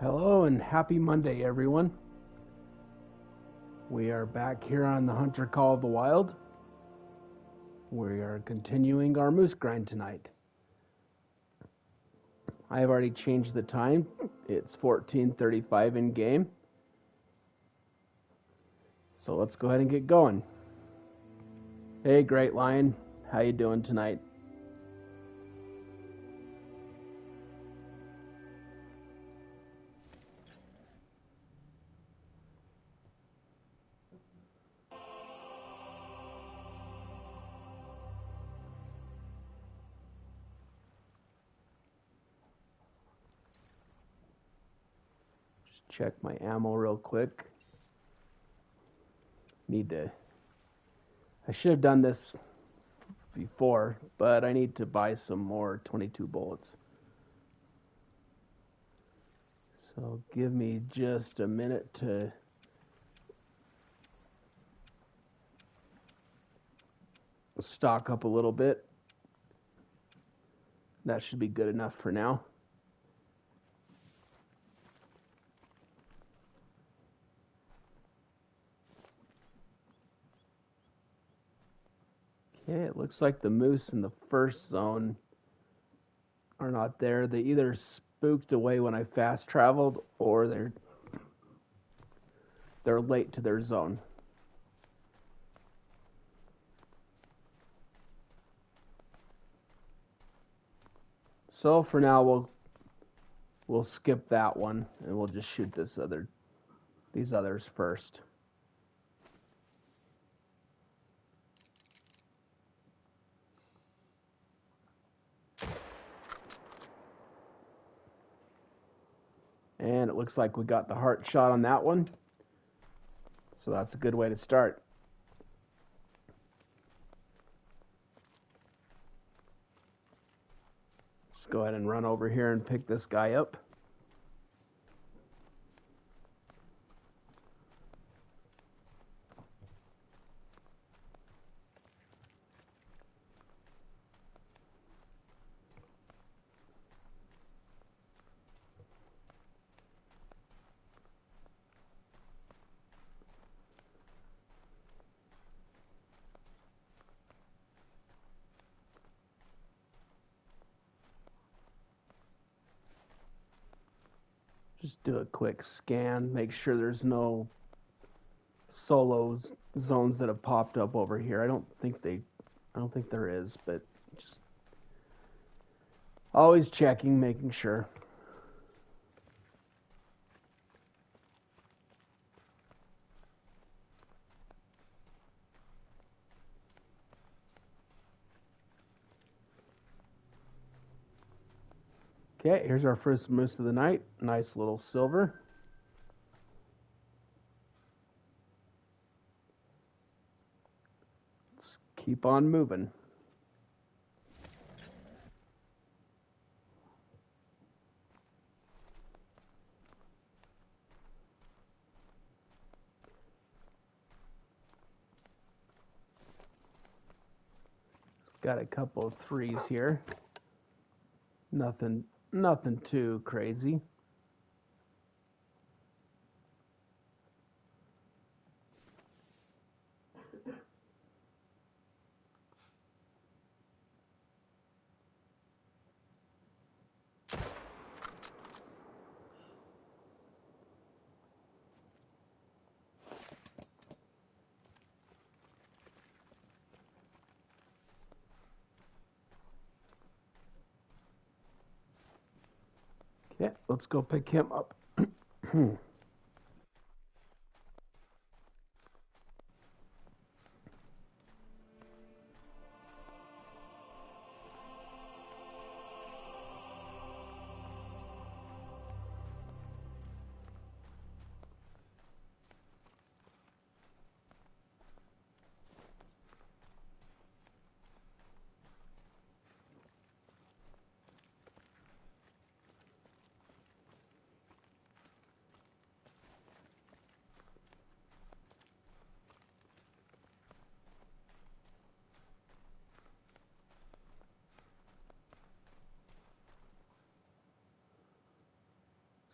Hello and happy Monday, everyone. We are back here on the Hunter Call of the Wild. We are continuing our moose grind tonight. I have already changed the time. It's 14:35 in game. So let's go ahead and get going. Hey, Great Lion, how you doing tonight? Just check my ammo real quick. I should have done this before, but I need to buy some more 22 bullets. So give me just a minute to stock up a little bit. That should be good enough for now. Okay, it looks like the moose in the first zone are not there. They either spooked away when I fast traveled, or they're late to their zone. So for now we'll skip that one and we'll just shoot these others first. And it looks like we got the heart shot on that one. So that's a good way to start. Just go ahead and run over here and pick this guy up. Just do a quick scan, make sure there's no solo zones that have popped up over here. I don't think there is, but just always checking, making sure. Okay, here's our first moose of the night. Nice little silver. Let's keep on moving. Got a couple of threes here. Nothing too crazy. Okay, let's go pick him up.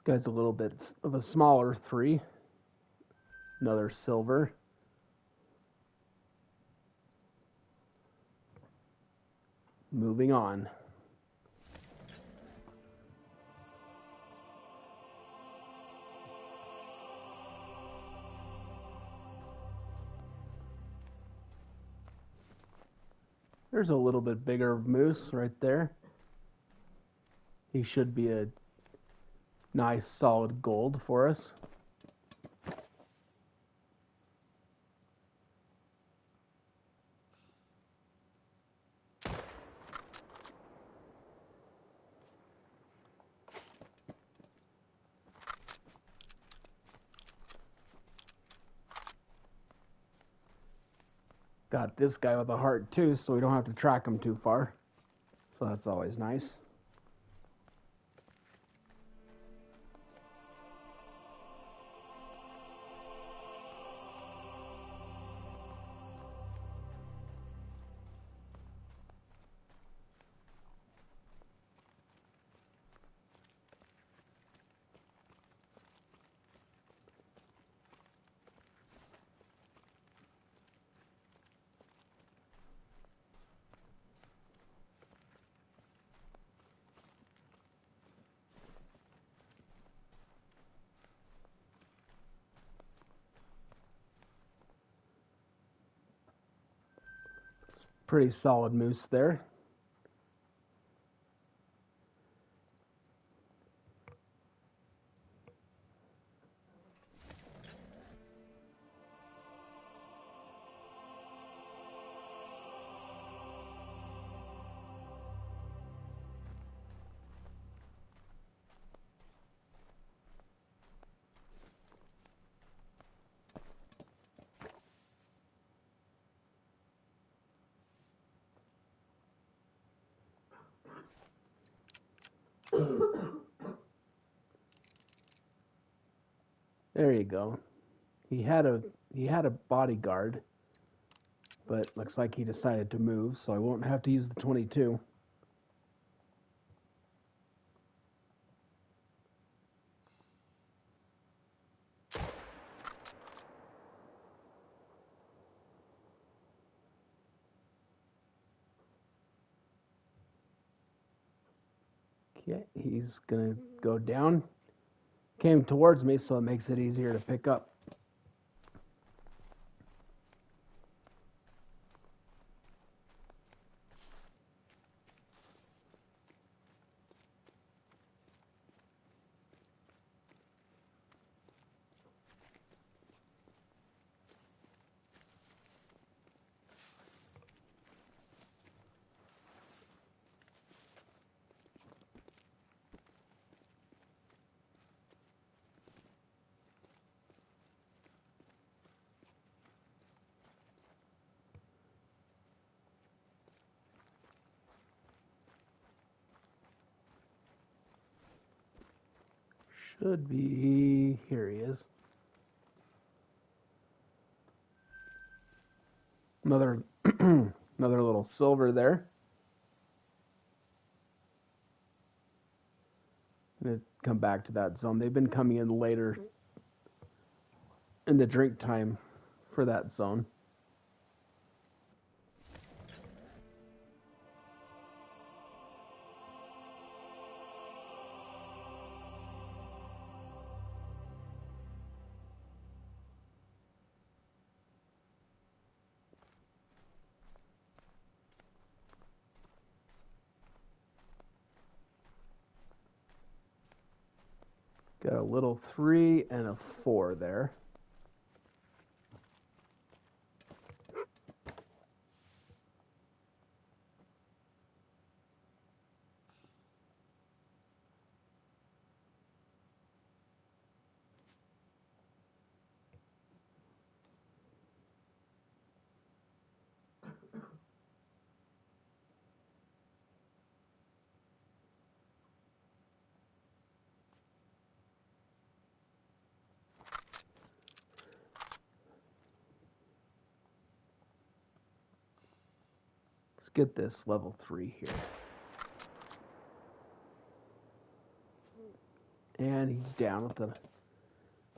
This guy's a little bit of a smaller 3. Another silver. Moving on. There's a little bit bigger moose right there. He should be a nice solid gold for us. Got this guy with a heart too, so we don't have to track him too far. So that's always nice. Pretty solid moose there. There you go. He had a bodyguard, but looks like he decided to move, so I won't have to use the 22. Okay, he's gonna go down. Came towards me, so it makes it easier to pick up. Should be, here he is. Another another little silver there. I'm gonna come back to that zone. They've been coming in later in the drink time for that zone. Got a little 3 and a 4 there. Let's get this level 3 here. And he's down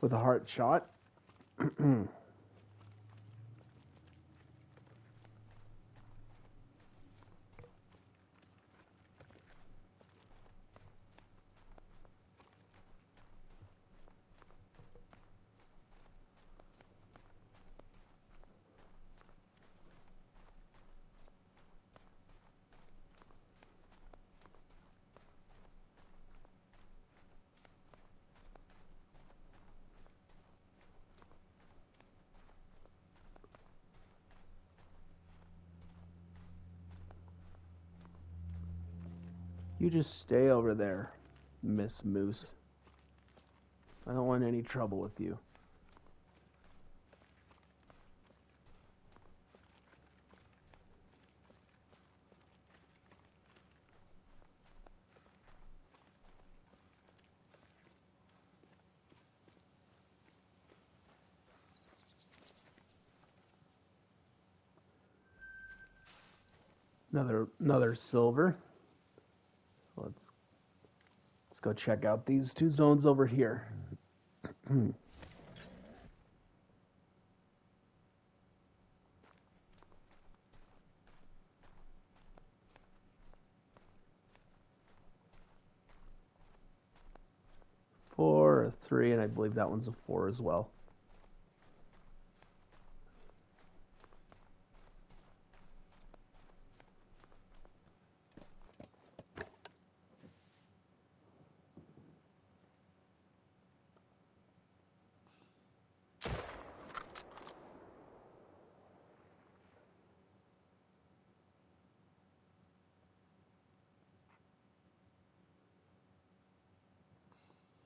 with a heart shot. You just stay over there, Miss Moose. I don't want any trouble with you. Another silver. Let's go check out these two zones over here. Four, a 3, and I believe that one's a 4 as well.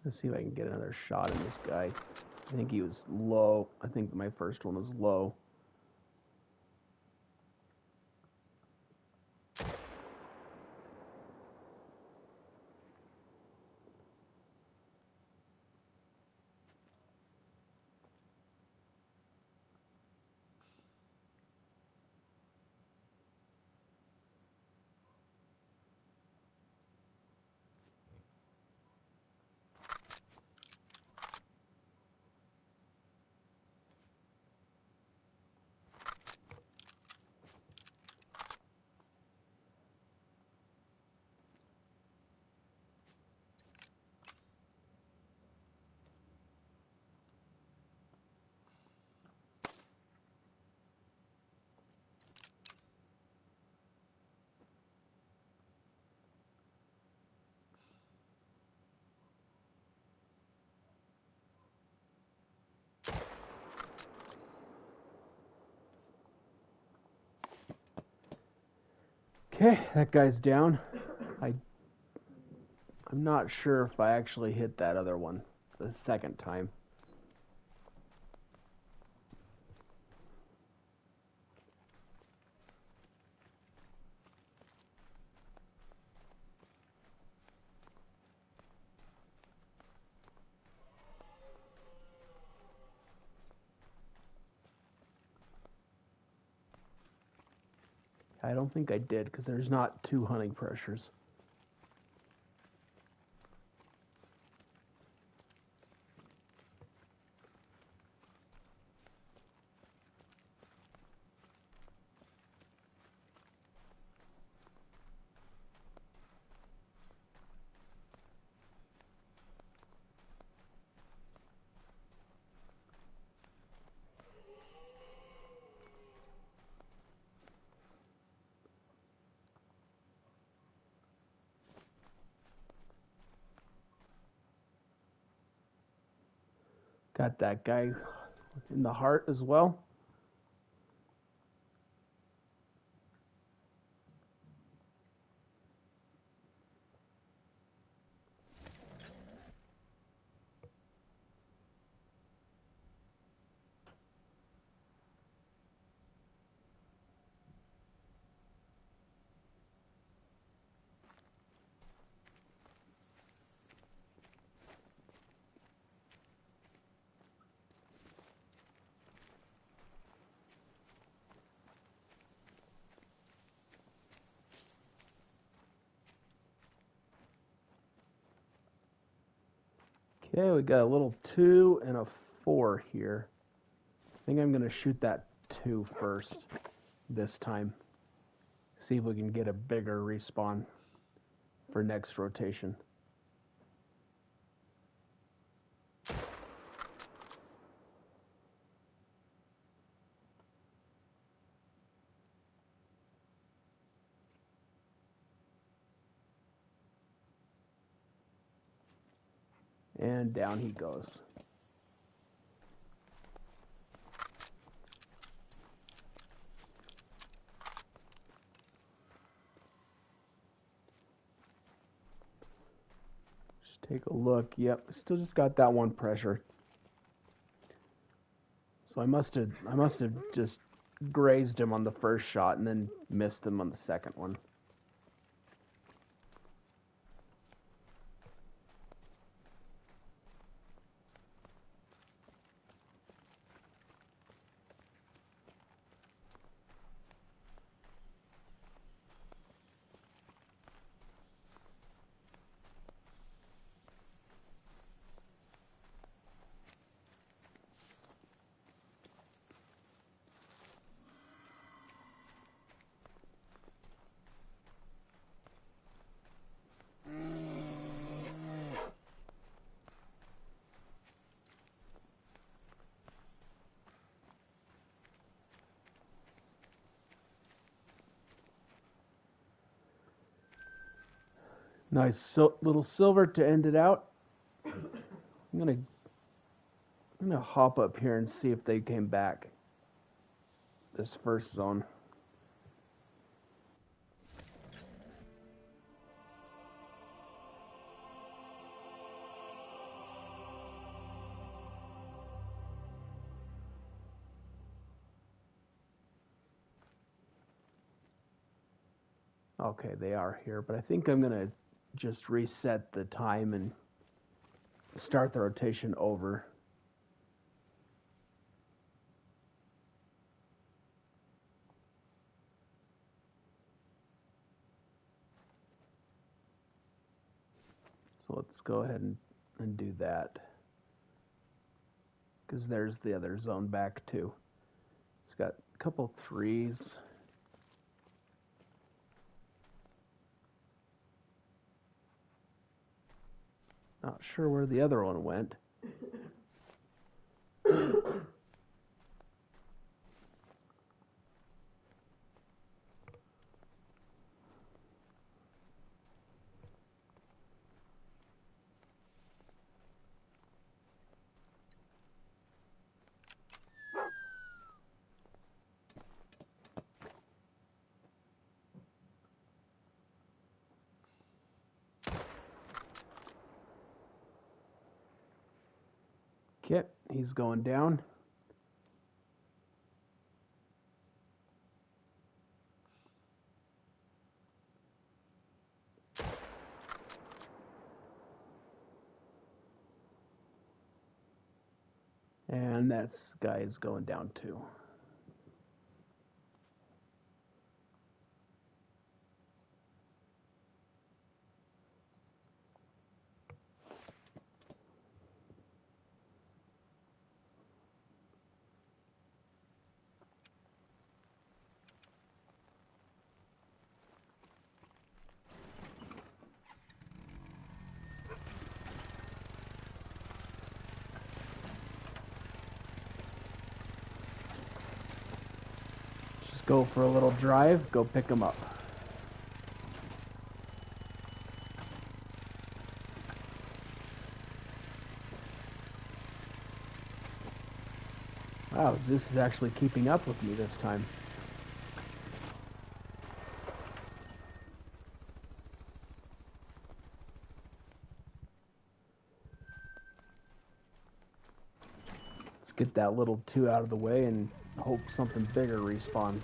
Let's see if I can get another shot in this guy. I think he was low. I think my first one was low. Okay, that guy's down. I'm not sure if I actually hit that other one the second time. I don't think I did because there's not 2 hunting pressures. Got that guy in the heart as well. Okay, we got a little 2 and a 4 here. I think I'm going to shoot that 2 first this time. See if we can get a bigger respawn for next rotation. And down he goes. Just take a look. Yep, still just got that one pressure. So I must have just grazed him on the first shot and then missed him on the second one. Nice little silver to end it out. I'm gonna hop up here and see if they came back. This first zone. Okay, they are here, but I think I'm gonna just reset the time and start the rotation over. So let's go ahead and do that. Because there's the other zone back too. It's got a couple 3s. Not sure where the other one went. Okay, he's going down. And that guy is going down too. Go for a little drive, go pick him up. Wow, Zeus is actually keeping up with me this time. Let's get that little 2 out of the way and hope something bigger respawns.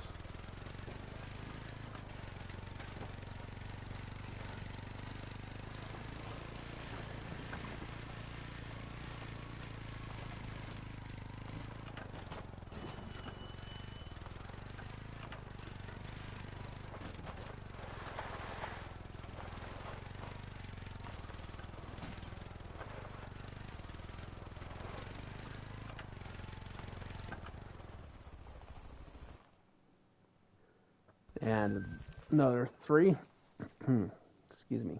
And another 3. Excuse me.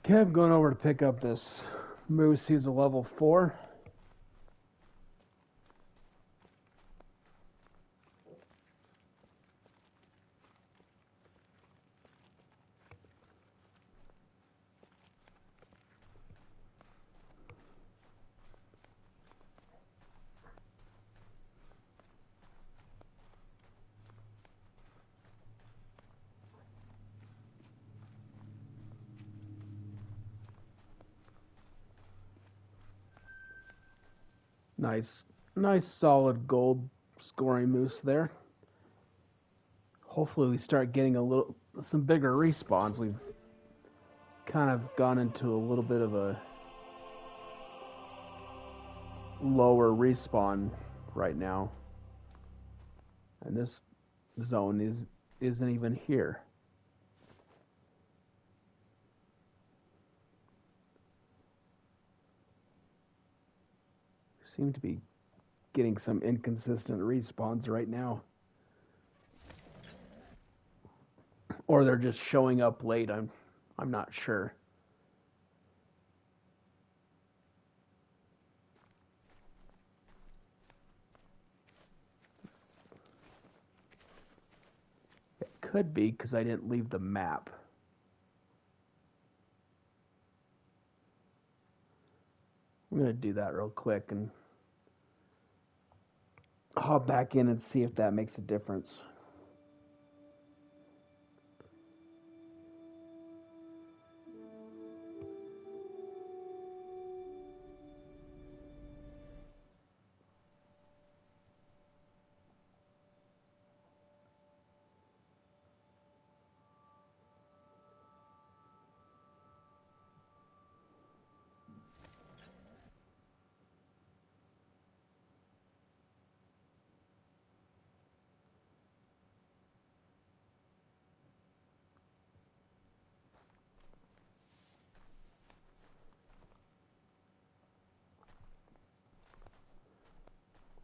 Okay, I'm going over to pick up this moose. He's a level 4. Nice solid gold scoring moose there. Hopefully we start getting some bigger respawns. We've kind of gone into a little bit of a lower respawn right now. And this zone isn't even here. Seem to be getting some inconsistent respawns right now. Or they're just showing up late. I'm not sure. It could be because I didn't leave the map. I'm going to do that real quick and hop back in and see if that makes a difference.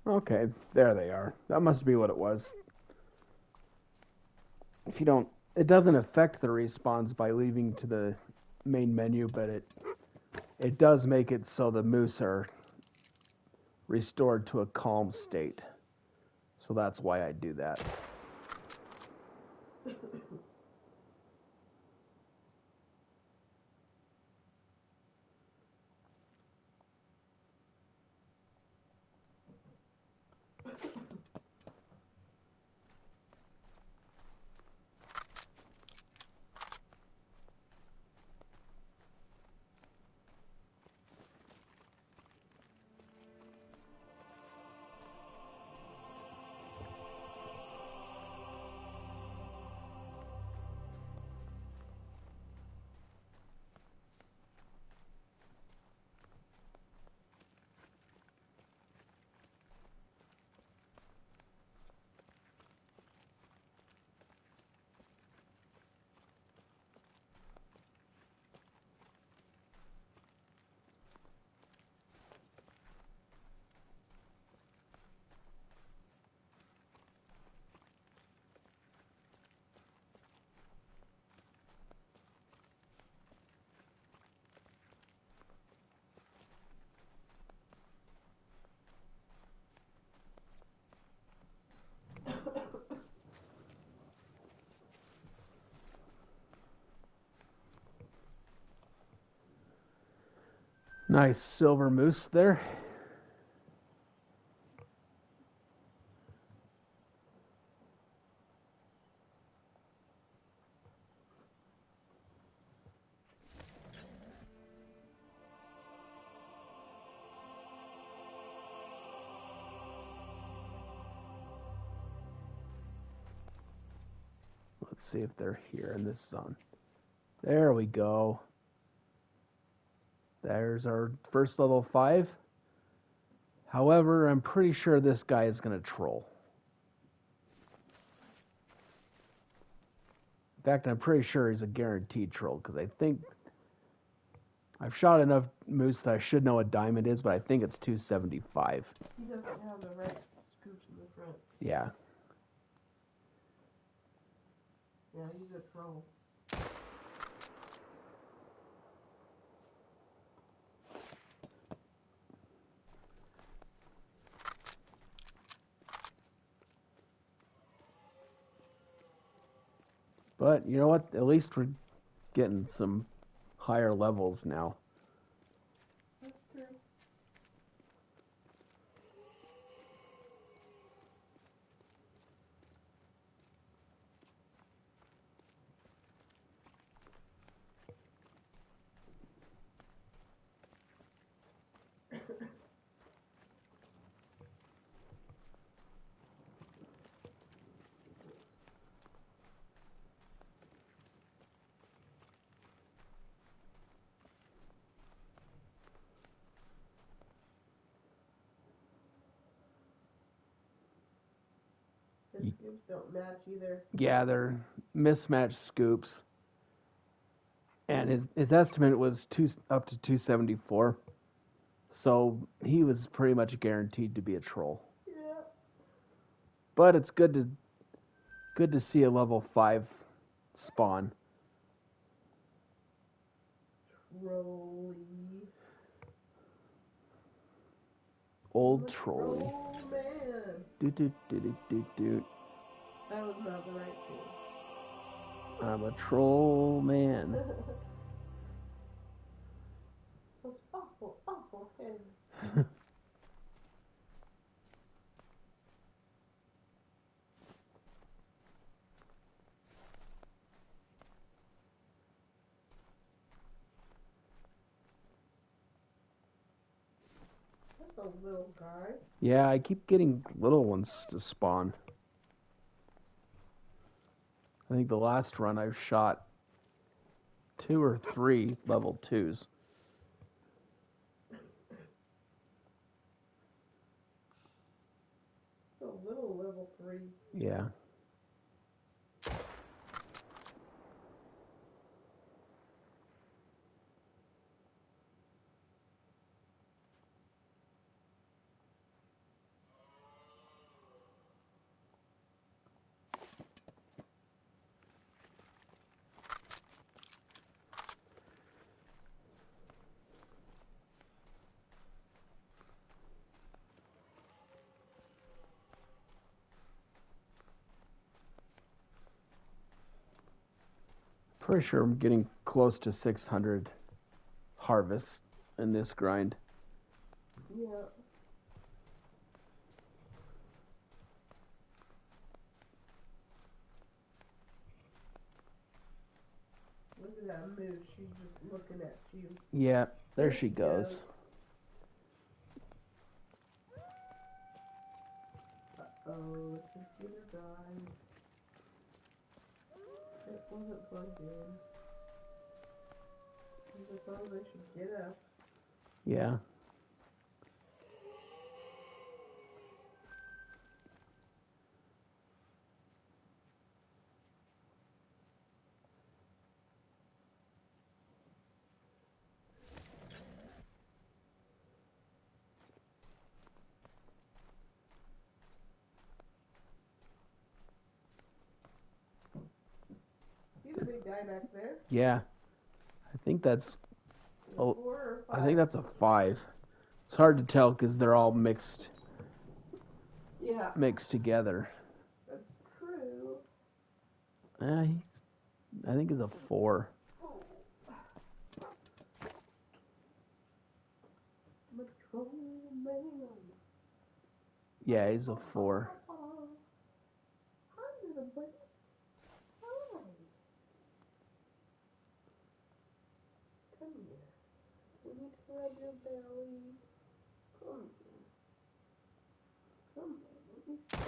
Okay, there they are. That must be what it was. If you don't, it doesn't affect the respawns by leaving to the main menu, but it does make it so the moose are restored to a calm state. So that's why I do that. Nice silver moose there. Let's see if they're here in this zone. There we go. There's our first level 5. However, I'm pretty sure this guy is going to troll. In fact, I'm pretty sure he's a guaranteed troll because I think I've shot enough moose that I should know what diamond is, but I think it's 275. He doesn't have the right scoops in the front. Yeah. Yeah, he's a troll. But you know what? At least we're getting some higher levels now. That's true. His scoops don't match either. Yeah, they're mismatched scoops. And his estimate was up to 274. So he was pretty much guaranteed to be a troll. Yeah. But it's good to see a level 5 spawn. Trolly. Old trolley. Oh man. Doot doot doot doot doot doot. That was not the right tune. I'm a troll man. Those awful, awful things. That's a little guy. Yeah, I keep getting little ones to spawn. I think the last run I've shot 2 or 3 level 2s. A little level 3. Yeah. Pretty sure I'm getting close to 600 harvests in this grind. Yeah. Look at that moose. She's just looking at you. Yeah, there she goes. Uh-oh, the computer died. It wasn't plugged in. I thought I should get up. Yeah. He's a big guy back there. Yeah. I think that's A 4 or 5. I think that's a 5. It's hard to tell because they're all mixed Yeah, together. that's true. I think he's a 4. Yeah, he's a 4. Hi, little buddy. Hi. Come here. We need to rub your belly. Come here. Come here. Let me see.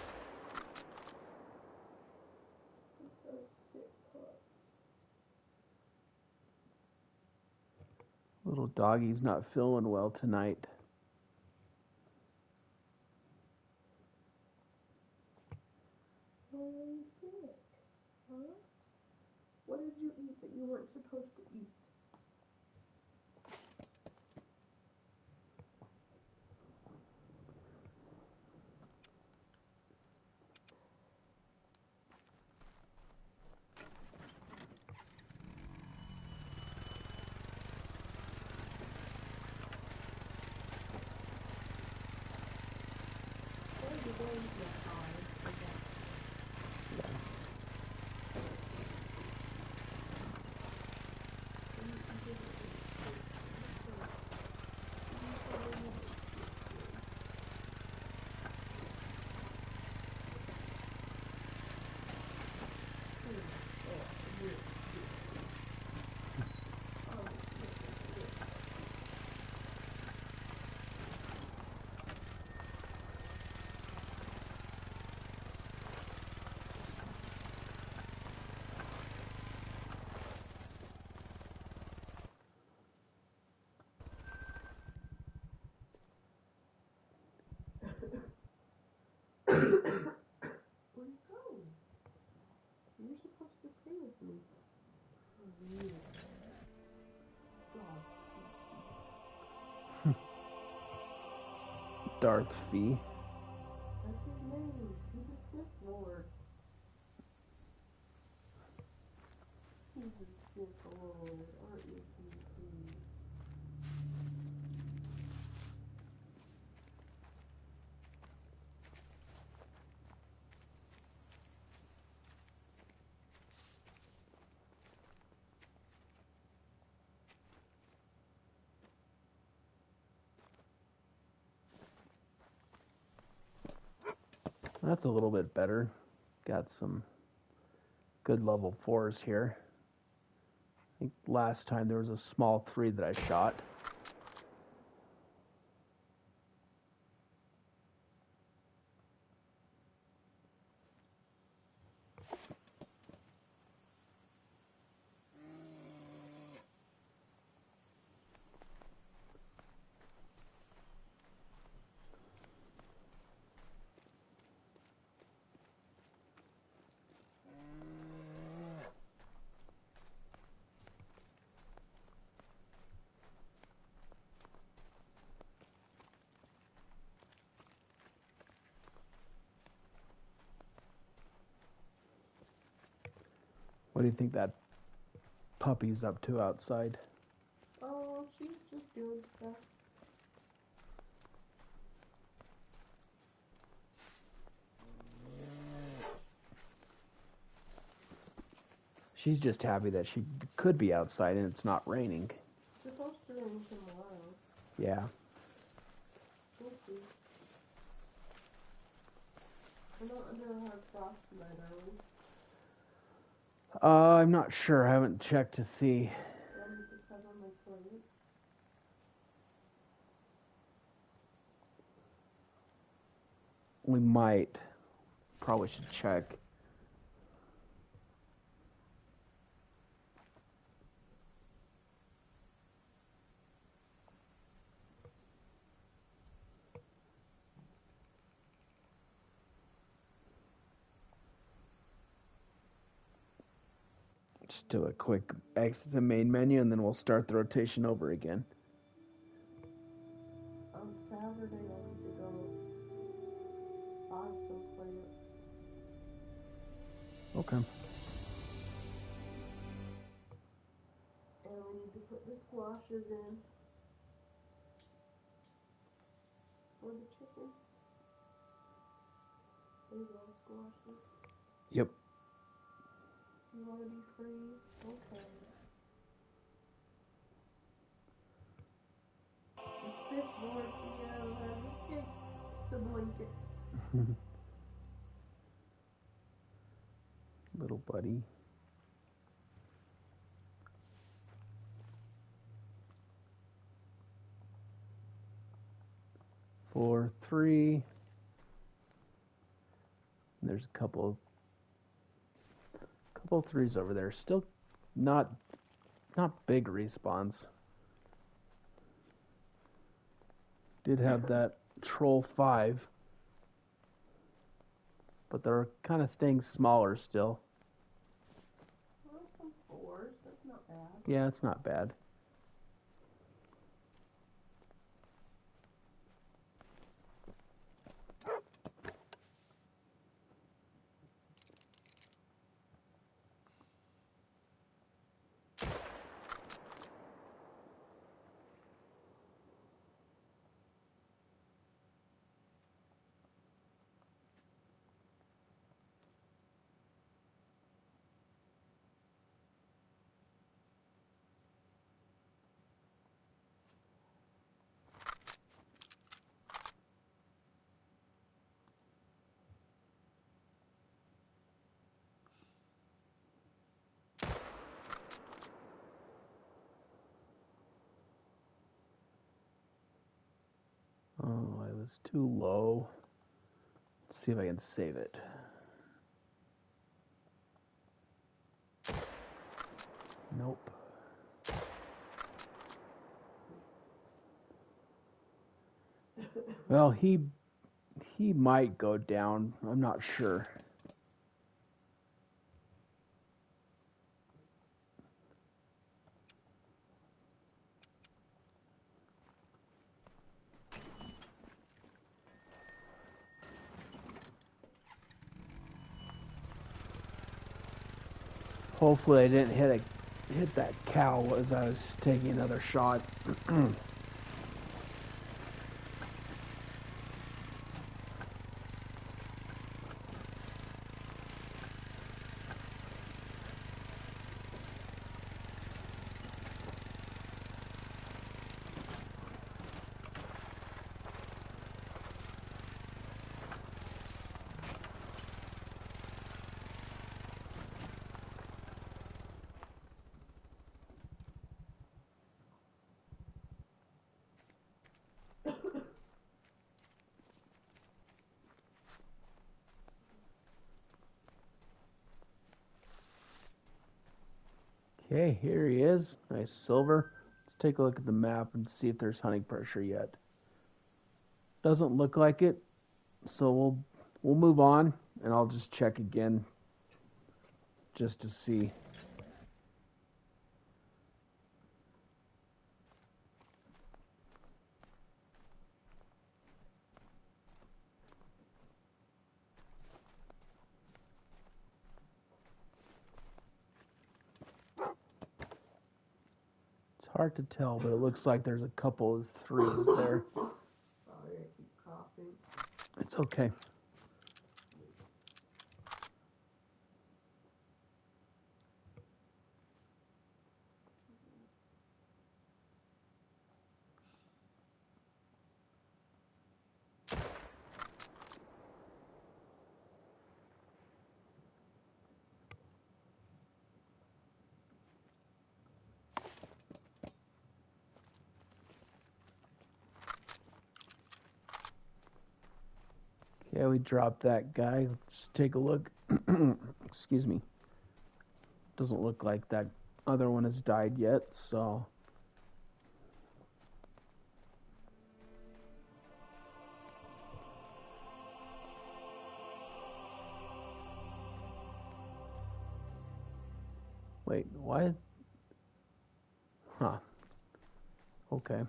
Sit put. Little doggy's not feeling well tonight. Why are you sick? Huh? What did you eat that you weren't supposed to eat? Why are you going to your car? Where you going? You're supposed to stay with me. Oh, yeah. God. Darth Fee. That's his name. He's a Sith Lord. He's a Sith Lord, aren't you, Sweetie? That's a little bit better. Got some good level 4s here. I think last time there was a small 3 that I shot. What do you think that puppy's up to outside? Oh, she's just doing stuff. She's just happy that she could be outside and it's not raining. It's supposed to rain tomorrow. Yeah. We'll see. We're not under a hard frost tonight, are we? I'm not sure. I haven't checked to see. Let me just have on my plate. We might. Probably should check. Just do a quick exit to main menu and then we'll start the rotation over again. On Saturday, I need to go buy some plants. Okay. And we need to put the squashes in. For the chicken. There's all squashes. Yep. You want to be free? Okay. The Sith Lord, yeah, let's take the blanket. Little buddy. Four, three. There's a couple threes over there. Still not big respawns. Did have that troll 5, but they're kind of staying smaller still. Well, some 4s, that's not bad. Yeah, it's not bad. Oh, I was too low. Let's see if I can save it. Nope. Well, he might go down. I'm not sure. Hopefully I didn't hit that cow as I was taking another shot. Okay, here he is. Nice silver. Let's take a look at the map and see if there's hunting pressure yet. Doesn't look like it, so we'll move on, and I'll just check again just to see. Hard to tell, but it looks like there's a couple of 3s there. Sorry, I keep coughing. It's okay. Okay, we dropped that guy. Let's take a look. Excuse me. Doesn't look like that other one has died yet, so... Wait, what? Huh. Okay.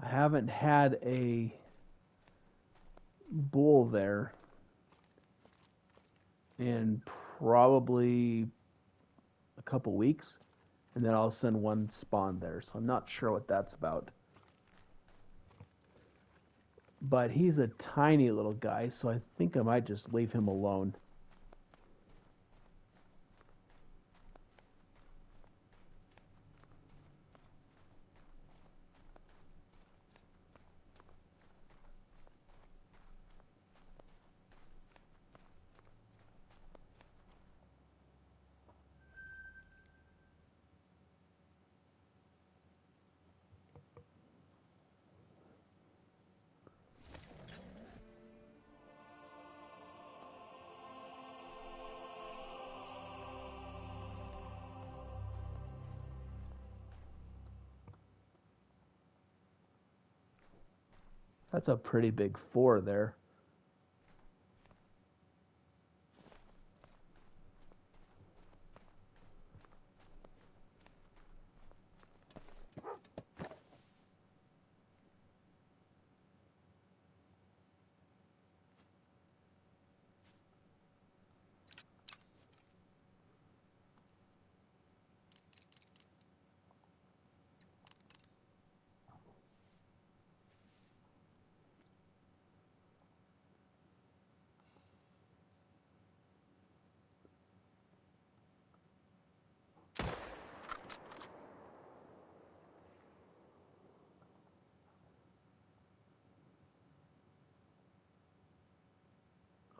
I haven't had a bull there in probably a couple weeks, and then all of a sudden one spawned there, so I'm not sure what that's about. But he's a tiny little guy, so I think I might just leave him alone. That's a pretty big 4 there.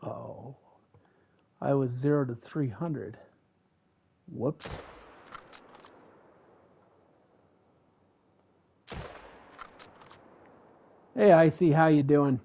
Oh, I was 0 to 300. Whoops. Hey, Icy, how you doing?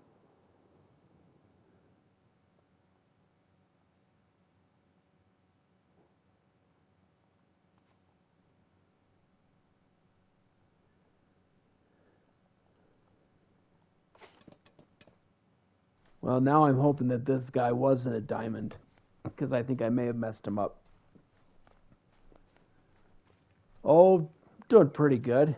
Well, now I'm hoping that this guy wasn't a diamond, because I think I may have messed him up. Oh, doing pretty good.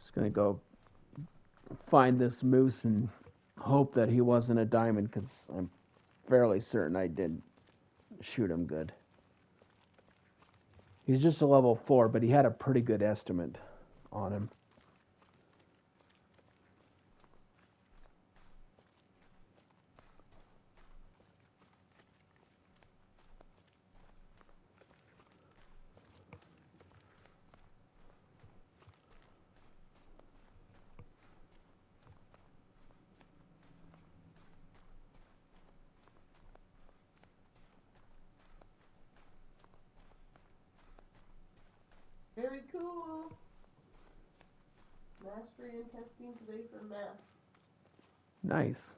Just gonna go find this moose and hope that he wasn't a diamond, because I'm fairly certain I did shoot him good. He's just a level 4, but he had a pretty good estimate on him. Very cool. Mastery and testing today for math. Nice.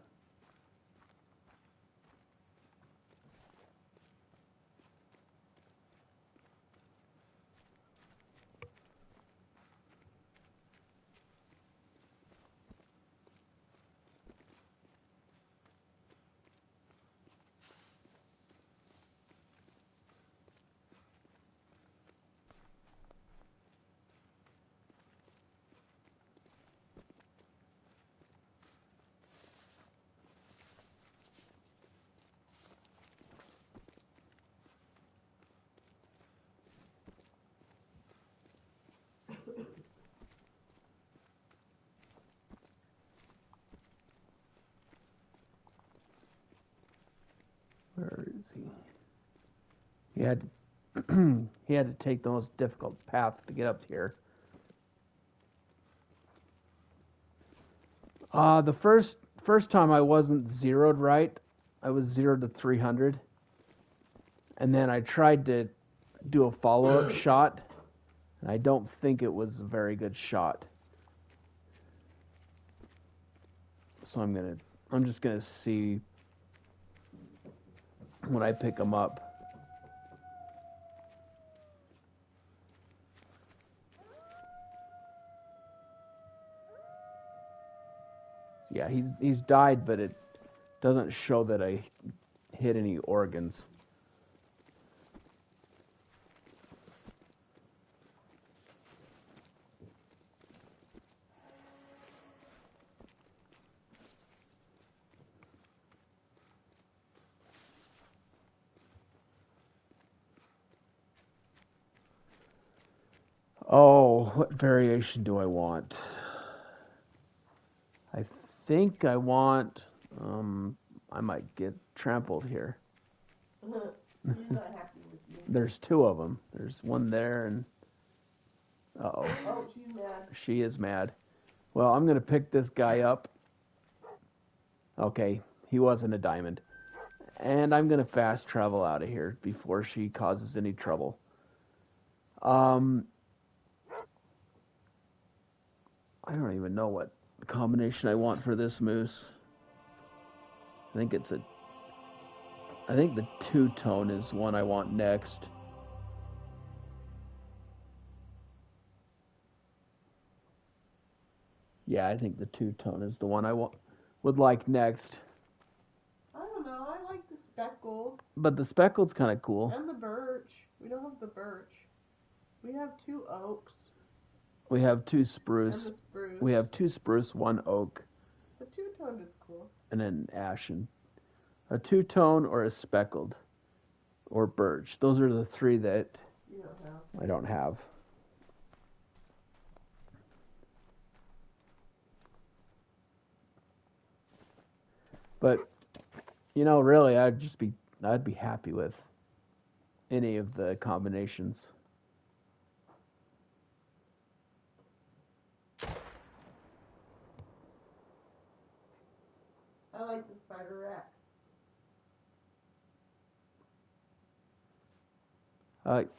Where is he? He had to, he had to take the most difficult path to get up here. The first time I wasn't zeroed right. I was 0 to 300. And then I tried to do a follow-up shot, and I don't think it was a very good shot. So I'm just gonna see when I pick him up. Yeah, he's died, but it doesn't show that I hit any organs. Oh, what variation do I want? I think I want, I might get trampled here. She's not happy with you. There's 2 of them. There's one there and, uh-oh. Oh, she's mad. She is mad. Well, I'm going to pick this guy up. Okay, he wasn't a diamond. And I'm going to fast travel out of here before she causes any trouble. I don't even know what combination I want for this moose. I think it's a. I think the two-tone is one I want next. Yeah, I think the two-tone is the one I would like next. I don't know. I like the speckled. But the speckled's kind of cool. And the birch. We don't have the birch. We have 2 oaks. We have 2 spruce. And the spruce. We have 2 spruce, 1 oak. The two-toned is cool. And an ashen. A two-tone or a speckled. Or birch. Those are the 3 that You don't have. I don't have. But, you know, really, I'd be happy with any of the combinations. I like the spider rack.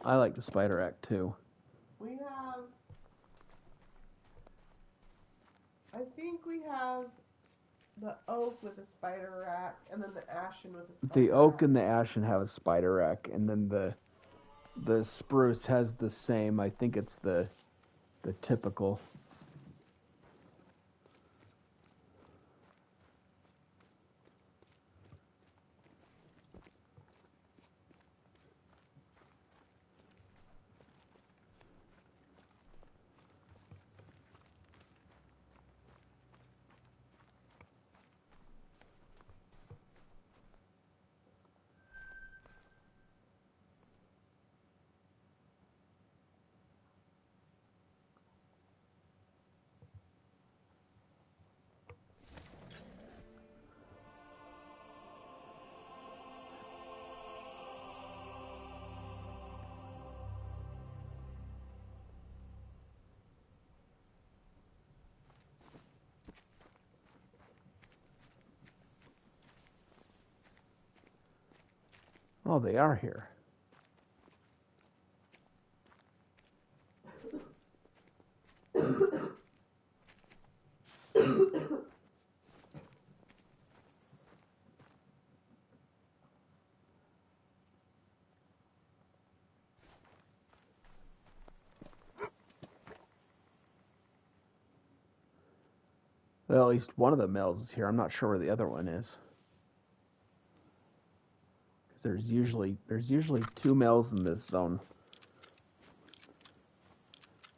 I like the spider act too. We have, I think we have the oak with a spider rack, and then the ashen with a spider The oak rack. and the ashen have a spider rack, and then the spruce has the same. I think it's the typical. Oh, they are here. Well, at least one of the males is here. I'm not sure where the other one is. There's usually 2 males in this zone.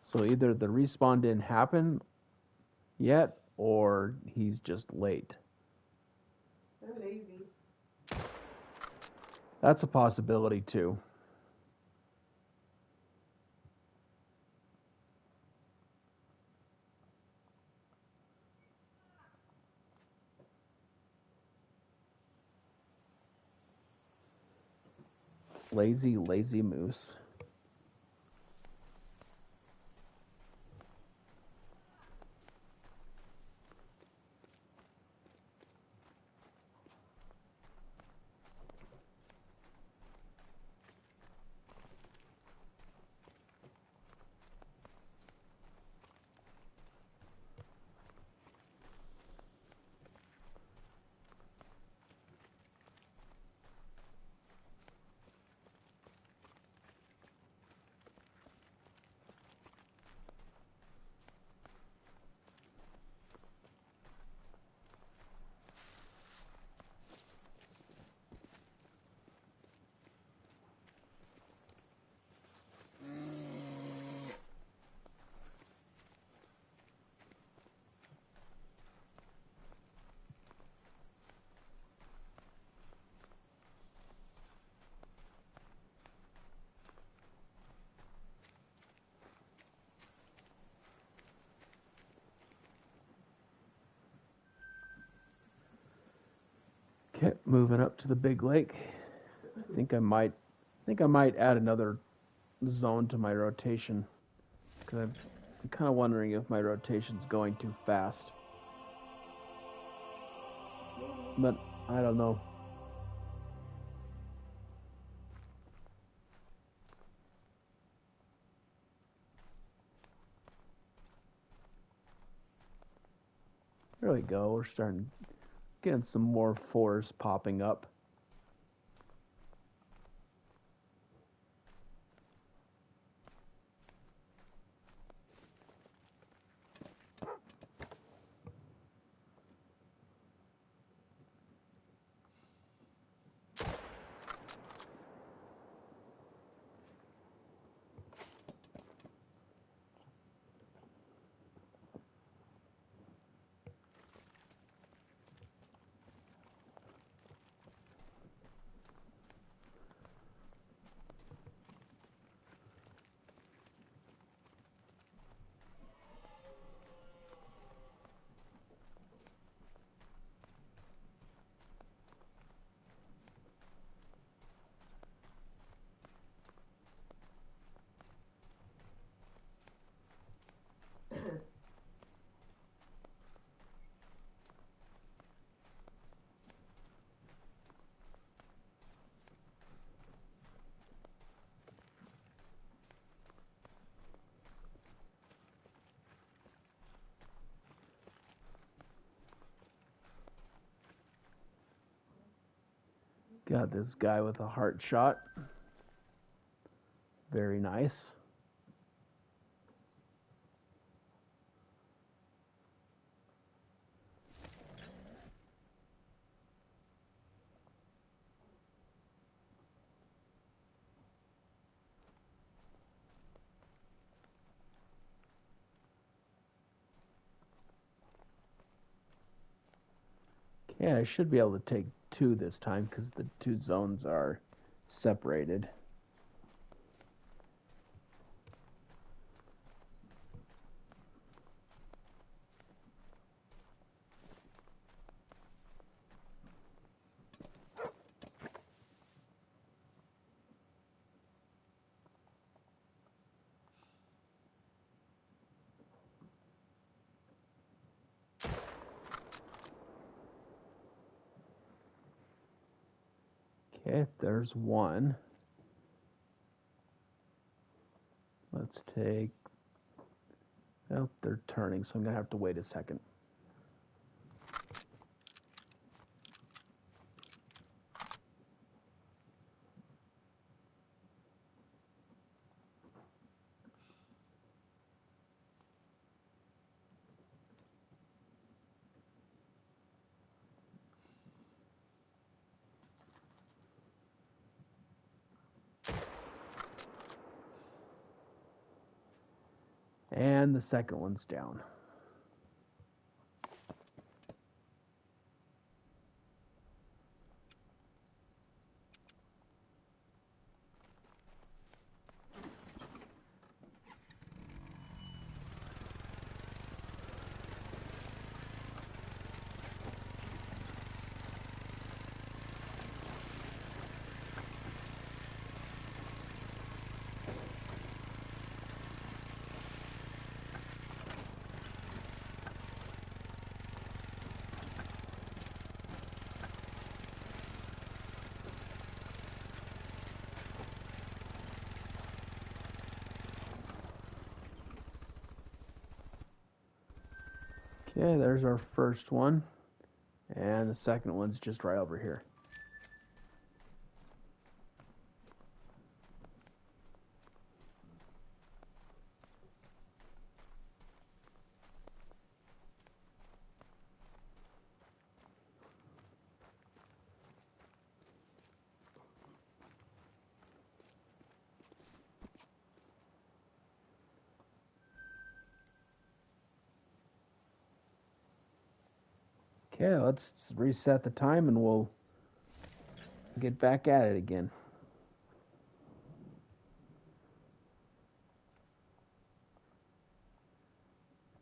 So either the respawn didn't happen yet, or he's just late. They're lazy. That's a possibility too. Lazy moose. Kept moving up to the big lake. I think I might add another zone to my rotation, because I'm kind of wondering if my rotation's going too fast. But I don't know. There we go. We're starting to Getting some more fours popping up. Got this guy with a heart shot. Very nice. Yeah, I should be able to take 2 this time because the 2 zones are separated. Okay, there's 1. Let's take... Oh, they're turning, so I'm going to have to wait a second. And the second one's down. Okay, there's our first one. And the second one's just right over here. Okay, let's reset the time and we'll get back at it again.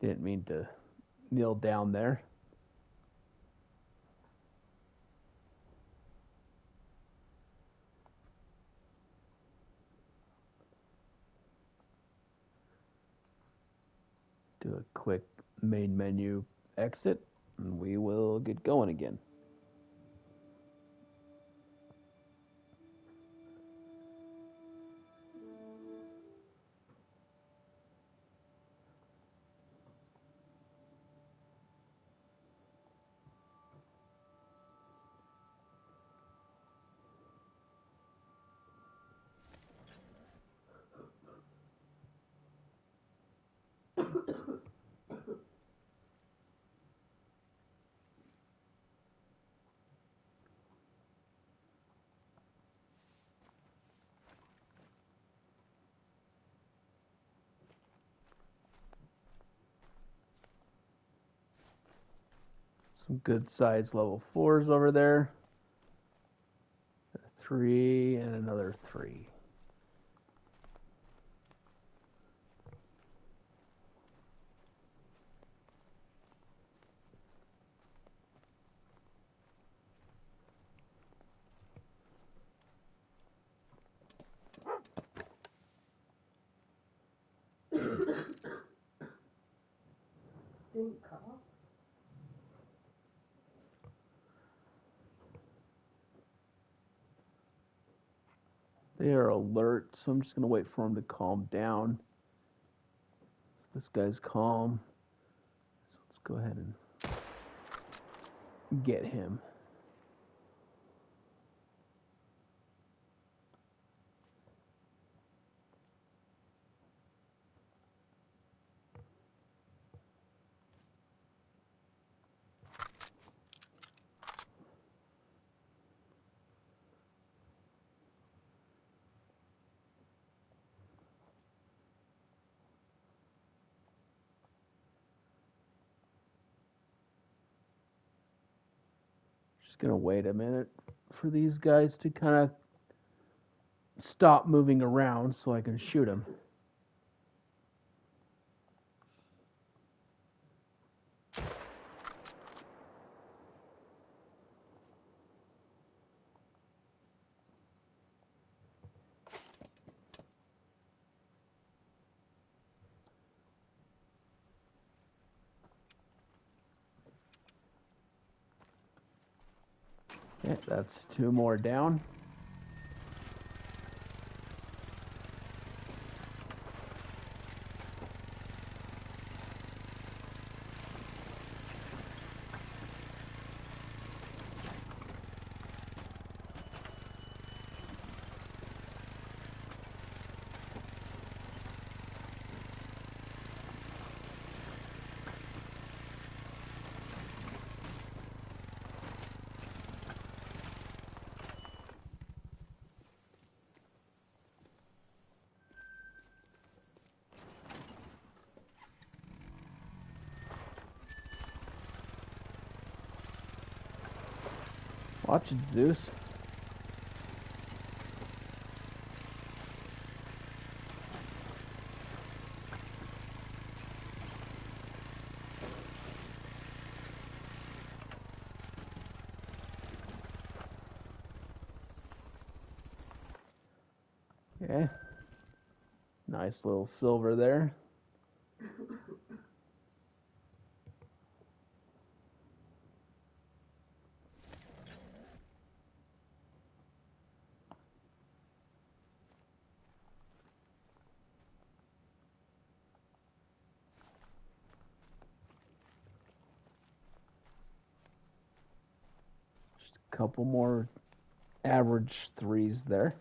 Didn't mean to kneel down there. Do a quick main menu exit, and we will get going again. Some good size level 4s over there. 3 and another 3. Didn't cough. They are alert, so I'm just going to wait for them to calm down. So this guy's calm. So let's go ahead and get him. Just going to wait a minute for these guys to kind of stop moving around so I can shoot them. Okay, that's 2 more down. Watch it, Zeus. Okay. Nice little silver there. Just a couple more average 3s there.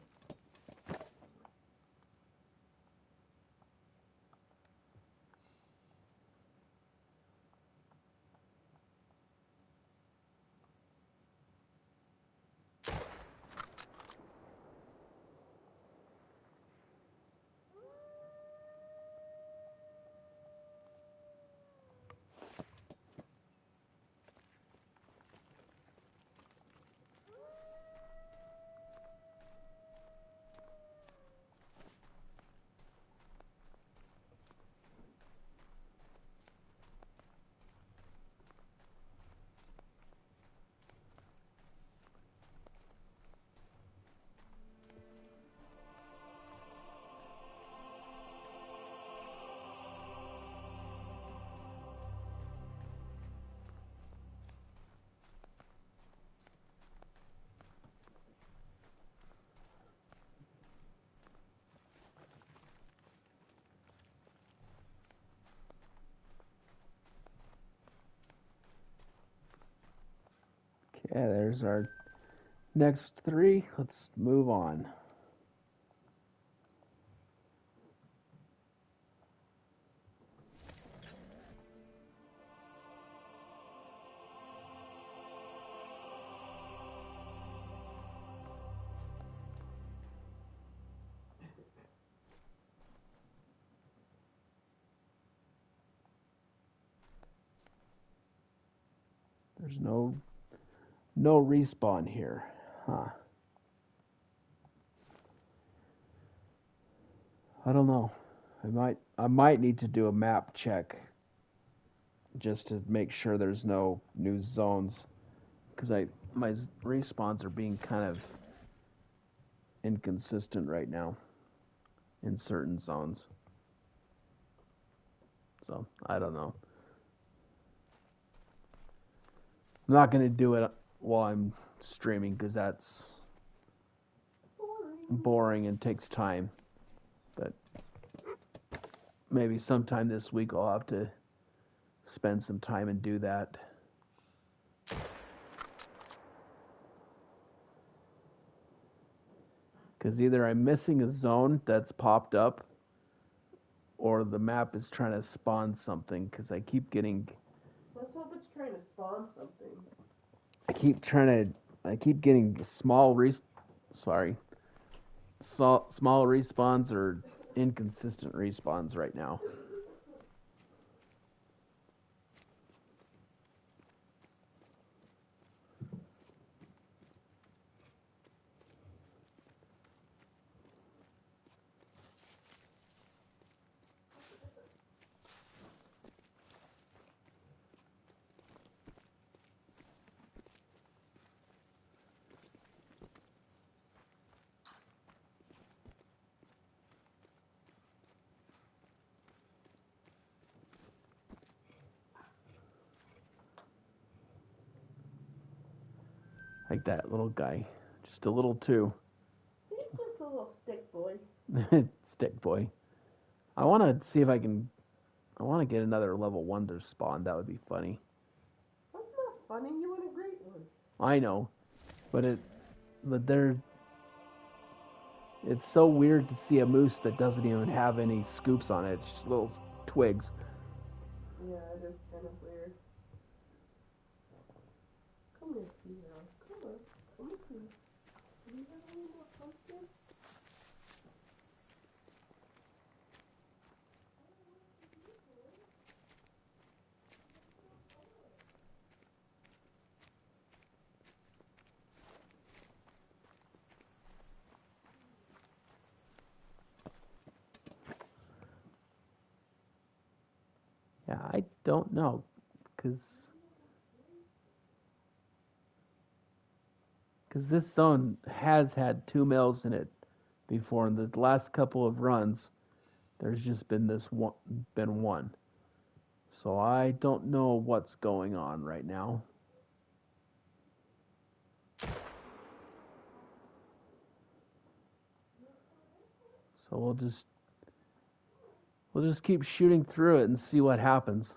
Okay, there's our next 3. Let's move on. There's no respawn here. Huh. I don't know. I might need to do a map check just to make sure there's no new zones, because my respawns are being kind of inconsistent right now in certain zones. So I don't know. I'm not gonna do it while I'm streaming because that's boring and takes time. But maybe sometime this week I'll have to spend some time and do that. Because either I'm missing a zone that's popped up, or the map is trying to spawn something, because I keep getting... Let's hope it's trying to spawn something. I keep getting small respawns or inconsistent respawns right now. Like that little guy. Just a little too. He's just a little stick boy. Stick boy. I want to see if I want to get another level 1 to spawn. That would be funny. That's not funny. You want a great one. I know. But it's so weird to see a moose that doesn't even have any scoops on it. It's just little twigs. Yeah, it is kind of weird. Come here, Theo. Come on. Come here. Do you have any more pumpkin? Yeah, I don't know, because this zone has had 2 males in it before. In the last couple of runs, there's just been one. So I don't know what's going on right now. So we'll just keep shooting through it and see what happens.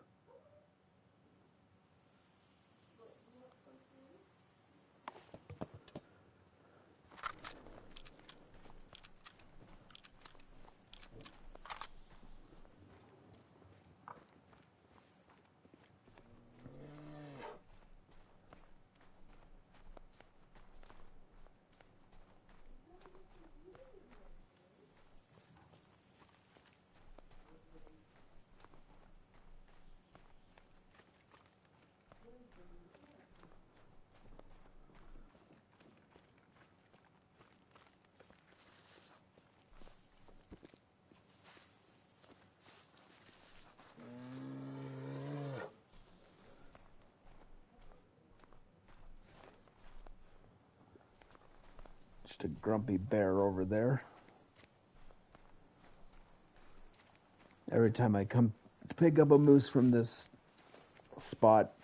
Just a grumpy bear over there. Every time I come to pick up a moose from this spot,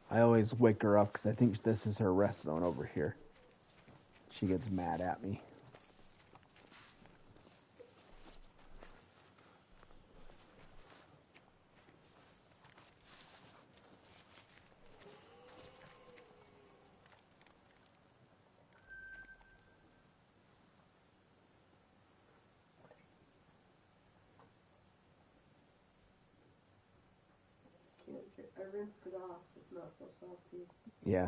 I always wake her up because I think this is her rest zone over here. She gets mad at me. I rinsed it off. It's not so salty. Yeah.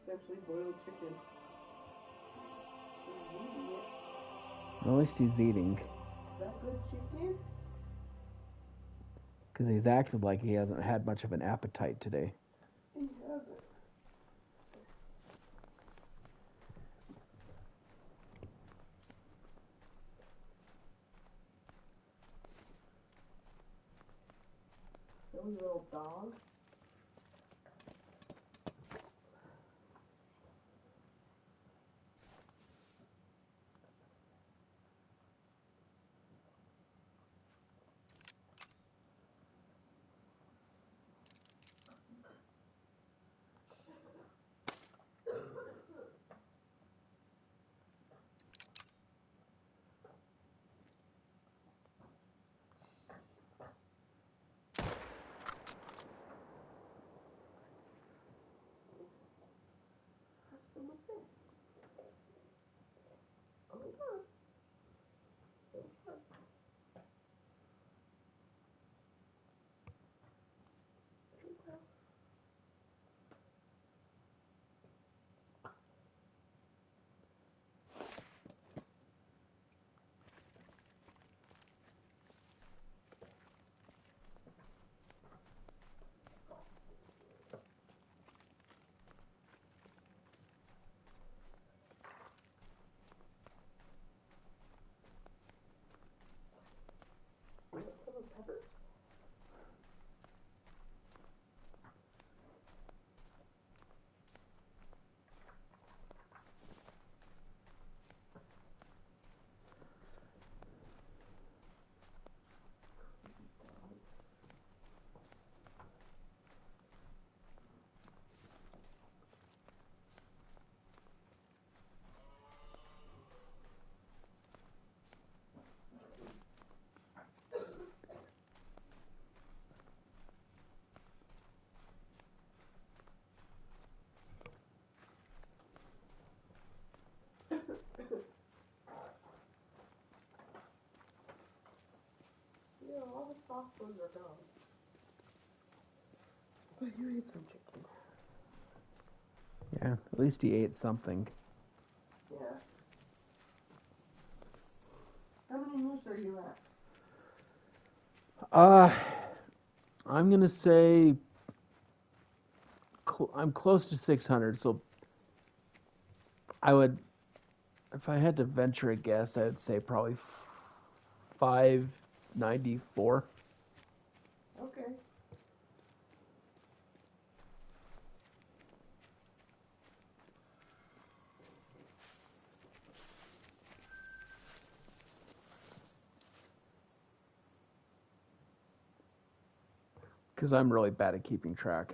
Essentially boiled chicken. He's eating it. At least he's eating. Is that good chicken? Because he's acted like he hasn't had much of an appetite today. He hasn't. Silly little dog. Pepper? Yeah, all the soft ones are gone. But you ate some chicken. Yeah, at least he ate something. Yeah. How many moose are you at? I'm gonna say I'm close to 600, so I would, if I had to venture a guess, I would say probably 594. Okay. Because I'm really bad at keeping track.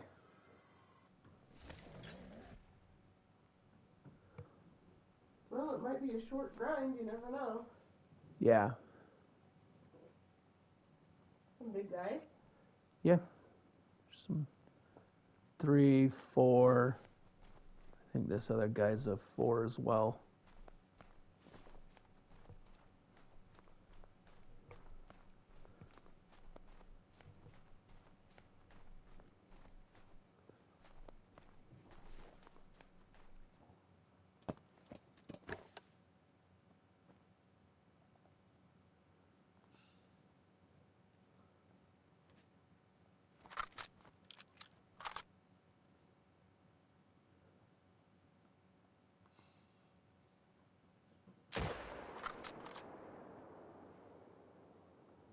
Well, it might be a short grind, you never know. Yeah. Some big guys. Yeah. Some 3, 4. I think this other guy's a 4 as well.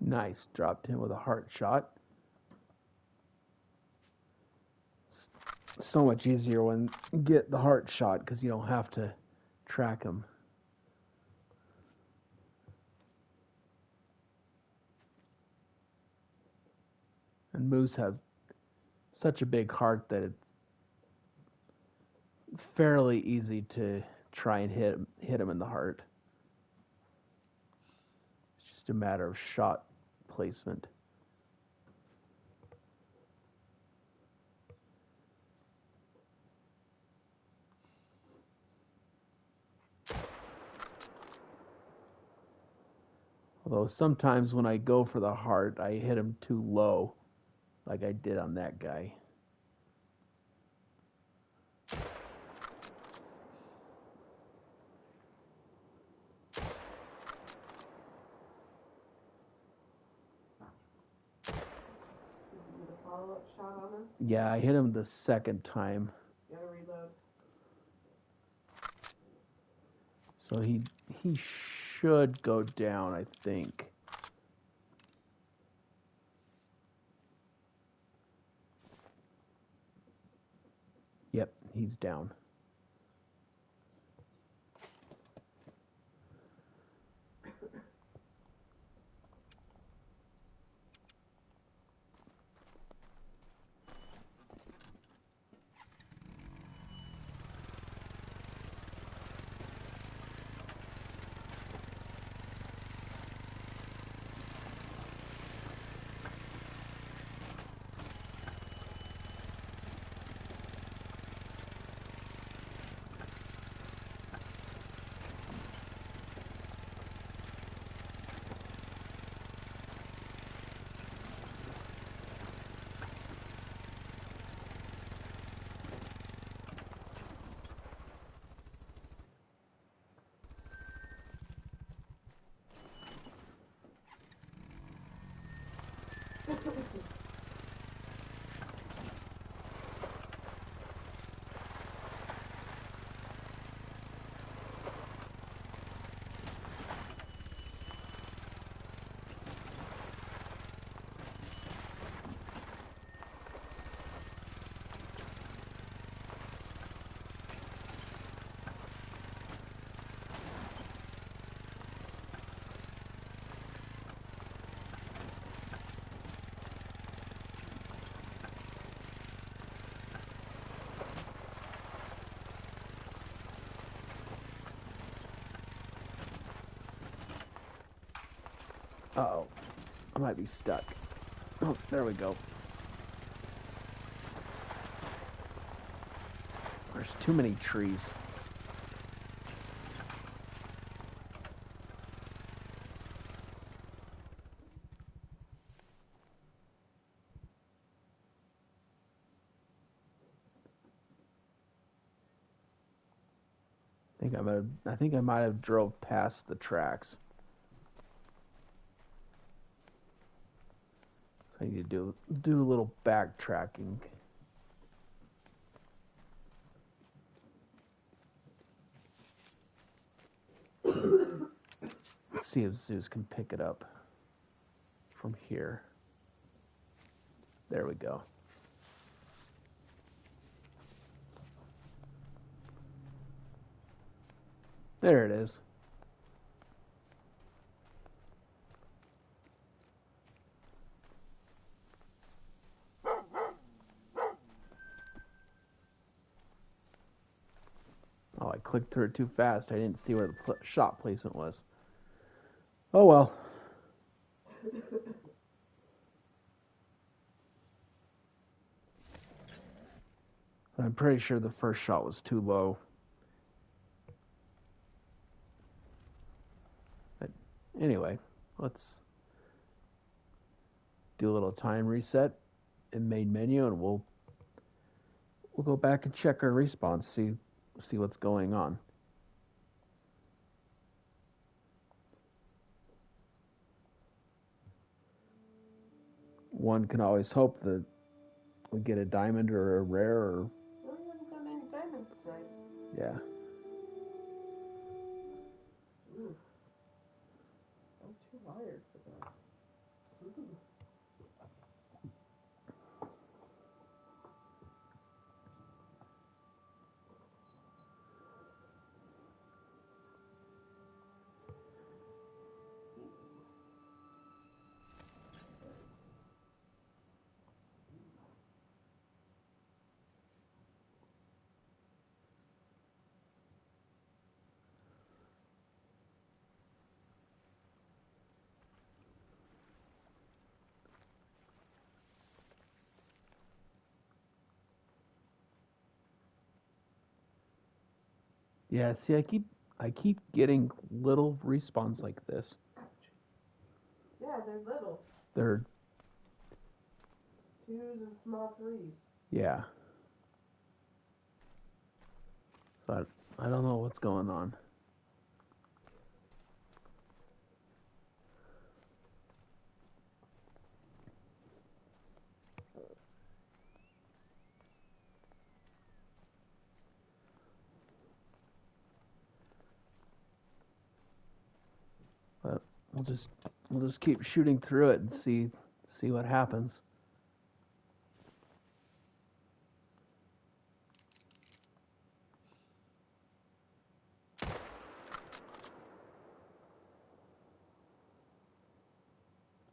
Nice. Dropped him with a heart shot. It's so much easier when you get the heart shot because you don't have to track him. And moose have such a big heart that it's fairly easy to try and hit him in the heart. It's just a matter of shot placement. Although sometimes when I go for the heart, I hit him too low, like I did on that guy. follow-up shot on him? Yeah, I hit him the second time. You gotta reload. So he should go down, I think. Yep, he's down. Uh-oh. I might be stuck. Oh, there we go. There's too many trees. I think I might have drove past the tracks. So I need to do a little backtracking. Let's see if Zeus can pick it up from here. There we go. There it is. Oh, I clicked through it too fast. I didn't see where the shot placement was. Oh well. I'm pretty sure the first shot was too low. But anyway, let's do a little time reset in main menu, and we'll go back and check our respawn, see what's going on. One can always hope that we get a diamond or a rare or... Well, we haven't done any diamonds tonight. Yeah. Ooh. I'm too wired for that. Ooh. Yeah, see, I keep getting little respawns like this. Yeah, they're little. They're... 2s and small 3s. Yeah. So I don't know what's going on. We'll just keep shooting through it and see what happens.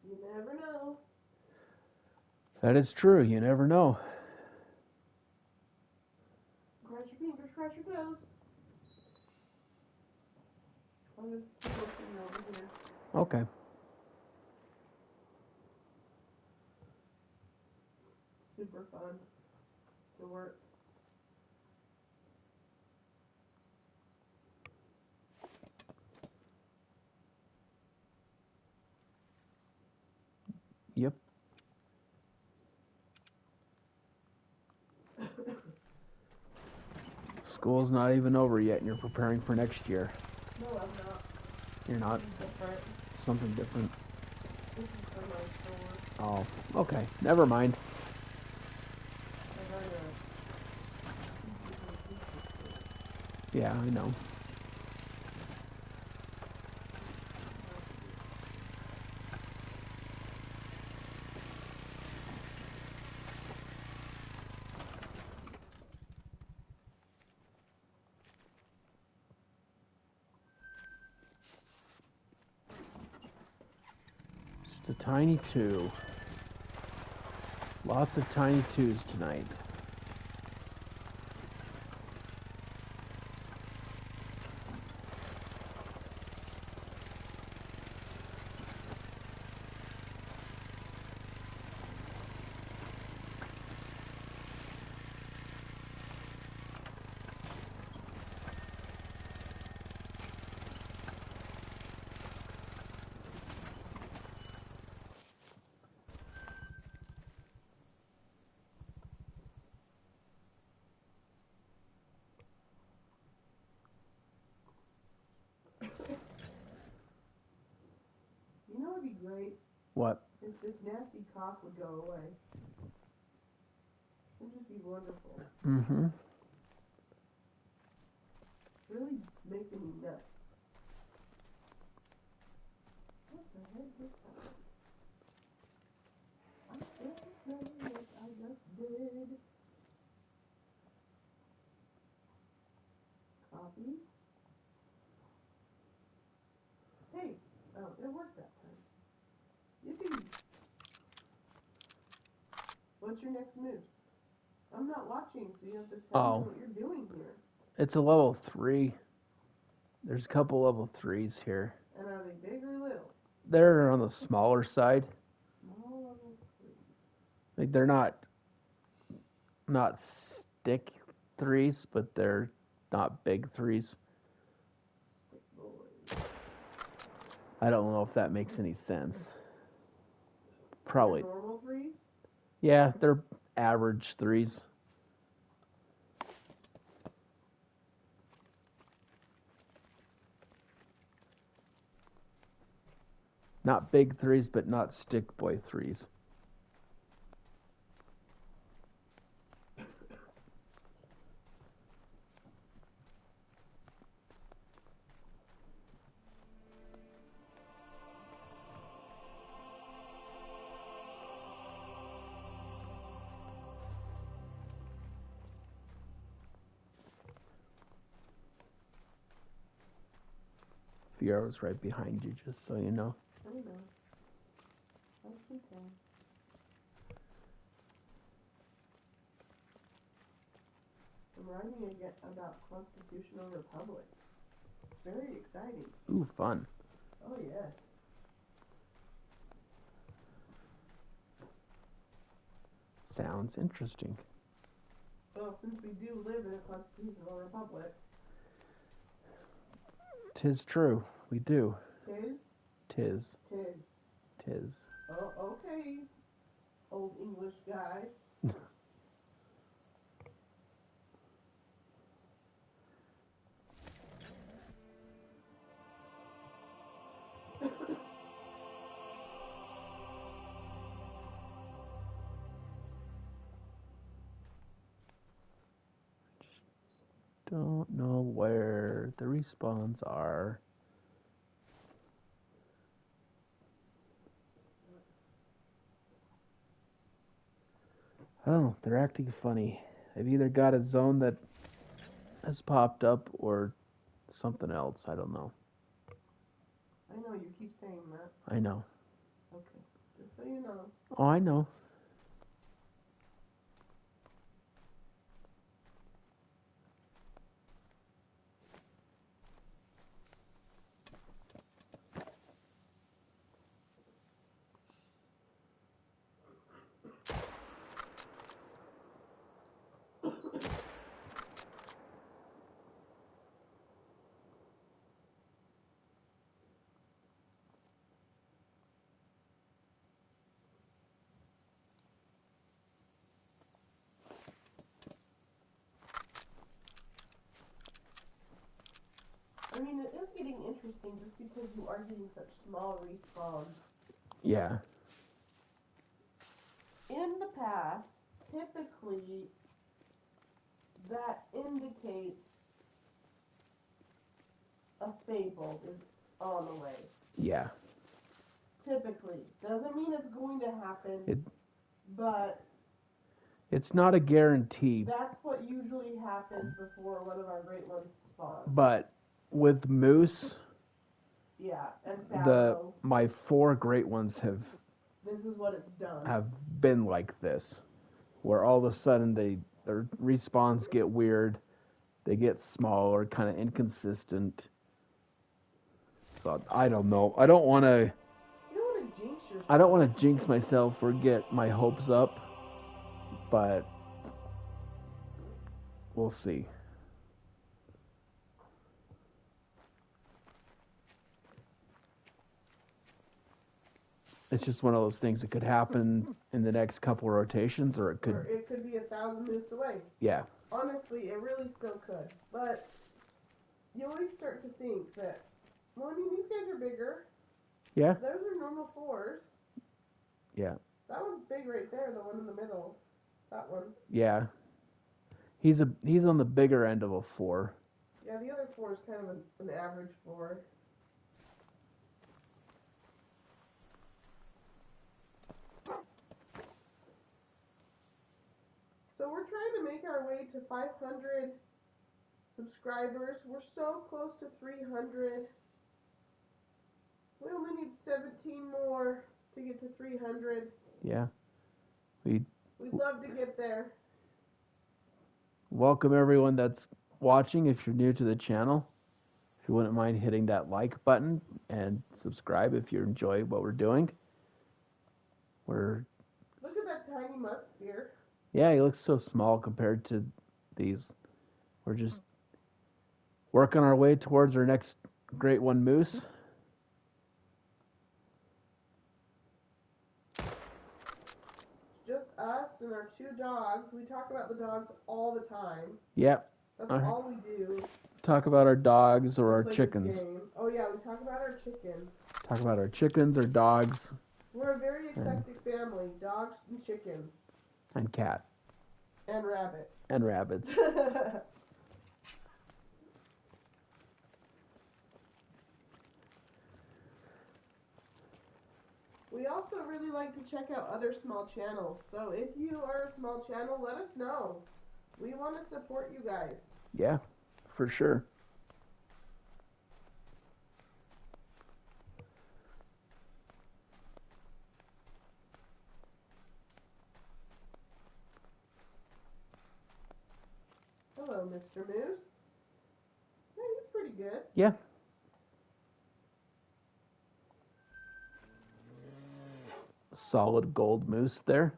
You never know. That is true. You never know. Cross your fingers, cross your toes. I'll just keep looking over here. Okay. Super fun to work. Yep. School's not even over yet, and you're preparing for next year. No, I'm not. You're not. It's different. Something different. This is for my store. Oh, okay. Never mind. I got Yeah, I know. Just a tiny two. Lots of tiny twos tonight. You know what would be great? What? If this nasty cough would go away. It would just be wonderful. Mm-hmm. It's really making me nuts. What the heck just happened? I don't know what I just did. Copy. Hey! Oh, it worked that time. Yippee! What's your next move? I'm not watching, so you have to tell me what you're doing here. It's a level 3. There's a couple level 3s here. And are they big or little? They're on the smaller side. Small level 3. Like they're not stick 3s, but they're not big 3s. Stick boys. I don't know if that makes any sense. Probably. They're normal 3s? Yeah, they're average 3s. Not big 3s, but not stick boy 3s. Fiora's right behind you, just so you know. I know. That's okay. I'm writing again about Constitutional Republic. Very exciting. Ooh, fun. Oh, yes. Sounds interesting. Well, since we do live in a Constitutional Republic. 'Tis true. We do. Tis? Tis. Tis. Tis. Oh, okay. Old English guy. Don't know where the respawns are. I don't know. They're acting funny. They've either got a zone that has popped up or something else. I don't know. I know you keep saying that. I know. Okay, just so you know. Oh, I know. I mean, it is getting interesting just because you are getting such small respawns. Yeah. In the past, typically, that indicates a fable is on the way. Yeah. Typically. Doesn't mean it's going to happen, but It's not a guarantee. that's what usually happens before one of our great ones spawns. But with moose, Yeah, and fallow, my 4 great ones this is what it's done. have been like this, where all of a sudden their respawns get weird, they get smaller, kind of inconsistent. So I don't know. I don't want to. You don't want to jinx yourself. I don't want to jinx myself or get my hopes up, but we'll see. It's just one of those things that could happen in the next couple of rotations, or it could. Or it could be 1,000 moves away. Yeah. Honestly, it really still could. But you always start to think that, well, I mean, these guys are bigger. Yeah. Those are normal 4s. Yeah. That one's big right there, the one in the middle. That one. Yeah. He's on the bigger end of a 4. Yeah, the other 4 is kind of an average 4. So we're trying to make our way to 500 subscribers. We're so close to 300. We only need 17 more to get to 300. Yeah. We'd love to get there. Welcome everyone that's watching. If you're new to the channel, if you wouldn't mind hitting that like button and subscribe if you enjoy what we're doing. Look at that tiny musk here. Yeah, he looks so small compared to these. We're just working our way towards our next great one moose. Just us and our 2 dogs. We talk about the dogs all the time. Yep. That's all we do. Talk about our dogs or our Play this chickens. game. Oh yeah, we talk about our chickens. Talk about our chickens or dogs. We're a very eclectic family. Dogs and chickens. And cat. And rabbits. And rabbits. We also really like to check out other small channels. So if you are a small channel, let us know. We want to support you guys. Yeah, for sure. Hello, Mr. Moose. Yeah, he's pretty good. Yeah. Solid gold moose there.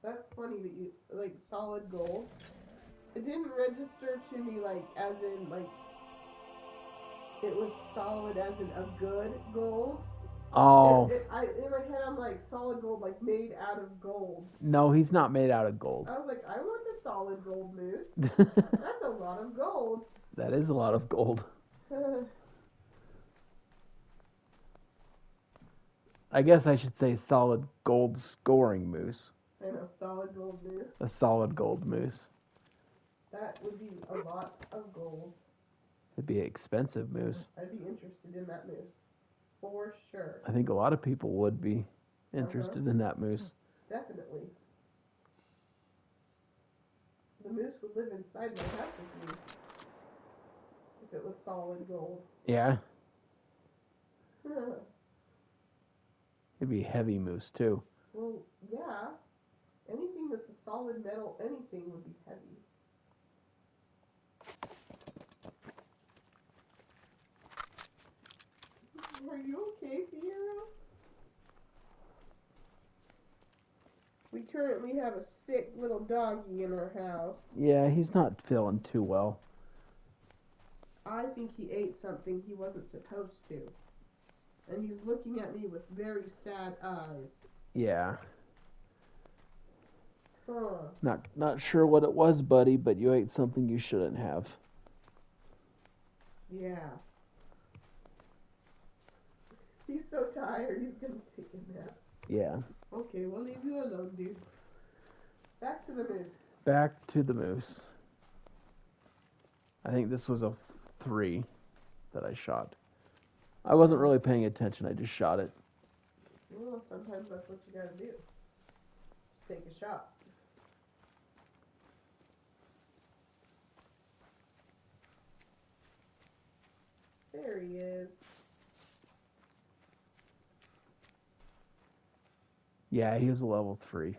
That's funny that you, like, solid gold. It didn't register to me, like, as in, like, it was solid as in a good gold. Oh. In my head, I'm like, solid gold, like, made out of gold. No, he's not made out of gold. I was like, I want a solid gold moose. That's a lot of gold. That is a lot of gold. I guess I should say solid gold scoring moose. And a solid gold moose. A solid gold moose. That would be a lot of gold. It'd be an expensive moose. I'd be interested in that moose. For sure. I think a lot of people would be. interested in that moose. Definitely. The moose would live inside my house with me if it was solid gold. Yeah. It'd be heavy moose too. Well, yeah. Anything that's a solid metal, anything would be heavy. Are you okay, Fiero? We currently have a sick little doggy in our house. Yeah, he's not feeling too well. I think he ate something he wasn't supposed to. And he's looking at me with very sad eyes. Yeah. Huh. Not sure what it was, buddy, but you ate something you shouldn't have. Yeah. He's so tired, he's gonna take a nap. Yeah. Okay, we'll leave you alone, dude. Back to the moose. Back to the moose. I think this was a 3 that I shot. I wasn't really paying attention, I just shot it. Well, sometimes that's what you gotta do. Take a shot. There he is. Yeah, he was a level 3.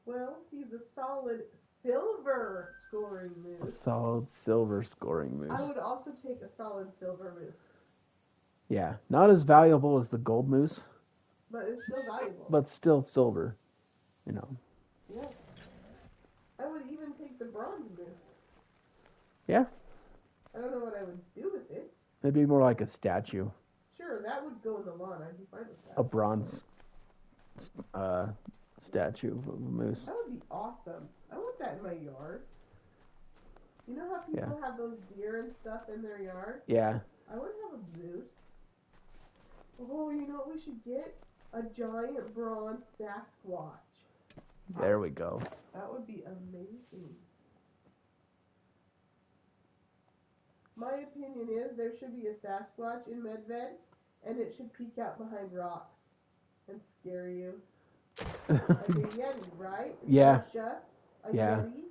Well, he's a solid silver scoring A moose. solid silver scoring moose. I would also take a solid silver moose. Yeah, not as valuable as the gold moose, But it's still valuable. but still silver, you know. Yes. I would even take the bronze moose. Yeah. I don't know what I would do with it. It'd be more like a statue, Sure, that would go in the lawn. I'd be fine with that. a bronze statue of a moose. That would be awesome. I want that in my yard. You know how people have those deer and stuff in their yard? Yeah. I would have a moose. Oh, you know what we should get? A giant bronze Sasquatch. There we go. That would be amazing. My opinion is there should be a Sasquatch in Medved, and it should peek out behind rocks and scare you. Like a Yeti, right? Yeah. Russia, a Yeah. Yeti.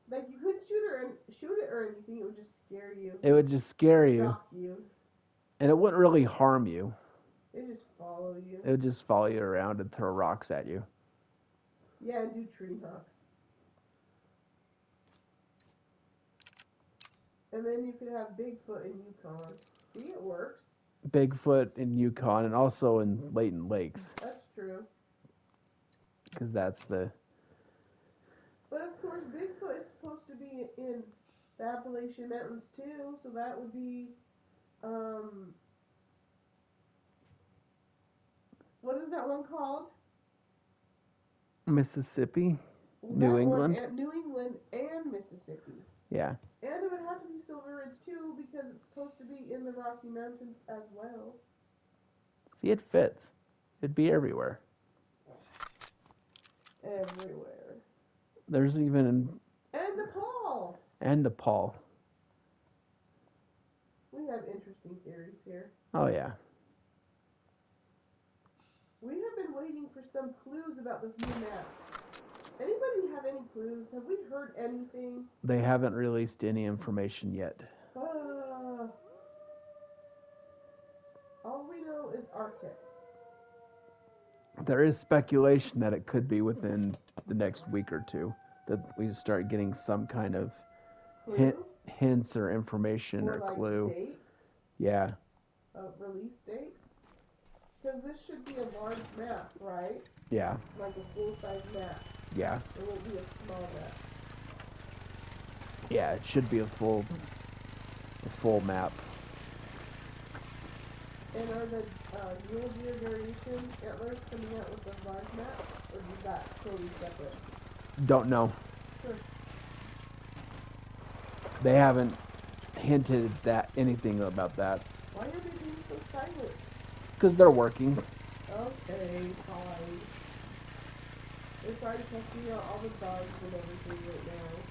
Like you couldn't shoot it or anything. It would just scare you. It would just scare you, Stalk you. and it wouldn't really harm you. It just follow you. It would just follow you around and throw rocks at you. Yeah, and do tree knocks. And then you could have Bigfoot in Yukon. See, it works. Bigfoot in Yukon and also in Layton Lakes, That's true. because that's the... But of course, Bigfoot is supposed to be in the Appalachian Mountains too, so that would be, what is that one called? Mississippi? That New one England? at New England and Mississippi. Yeah. And it would have to be Silver Ridge too, because it's supposed to be in the Rocky Mountains as well. See, it fits. It'd be everywhere. Everywhere. There's even... And Nepal! And Nepal. We have interesting theories here. Oh, yeah. We have been waiting for some clues about this new map. Anybody have any clues? Have we heard anything? They haven't released any information yet. All we know is Arctic. There is speculation that it could be within the next week or two that we start getting some kind of Clue? hints or information or like clue. Dates? Yeah. Release date? Because this should be a large map, right? Yeah. Like a full-size map. Yeah. It won't be a small map. Yeah, it should be a full map. And are the mule deer variation antlers coming out with a large map? Or is that totally separate? Don't know. Sure. They haven't hinted that anything about that. Why are they being so silent? Because they're working. Okay, fine. They're probably testing out all the dogs and everything right now.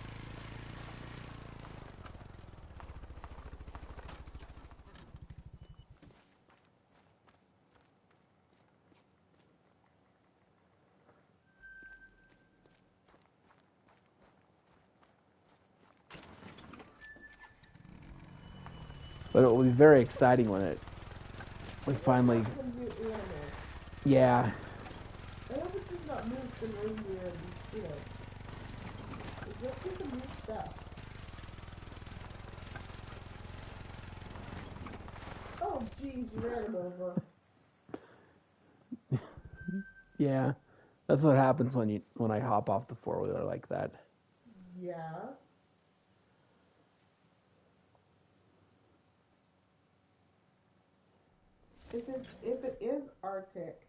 But it will be very exciting when we finally. Some new animals. Yeah. I hope it's just not moose and reindeer and, you know. Let's get some new stuff. Oh, geez, you ran him over. Yeah. That's what happens when I hop off the four-wheeler like that. Yeah. If it is Arctic,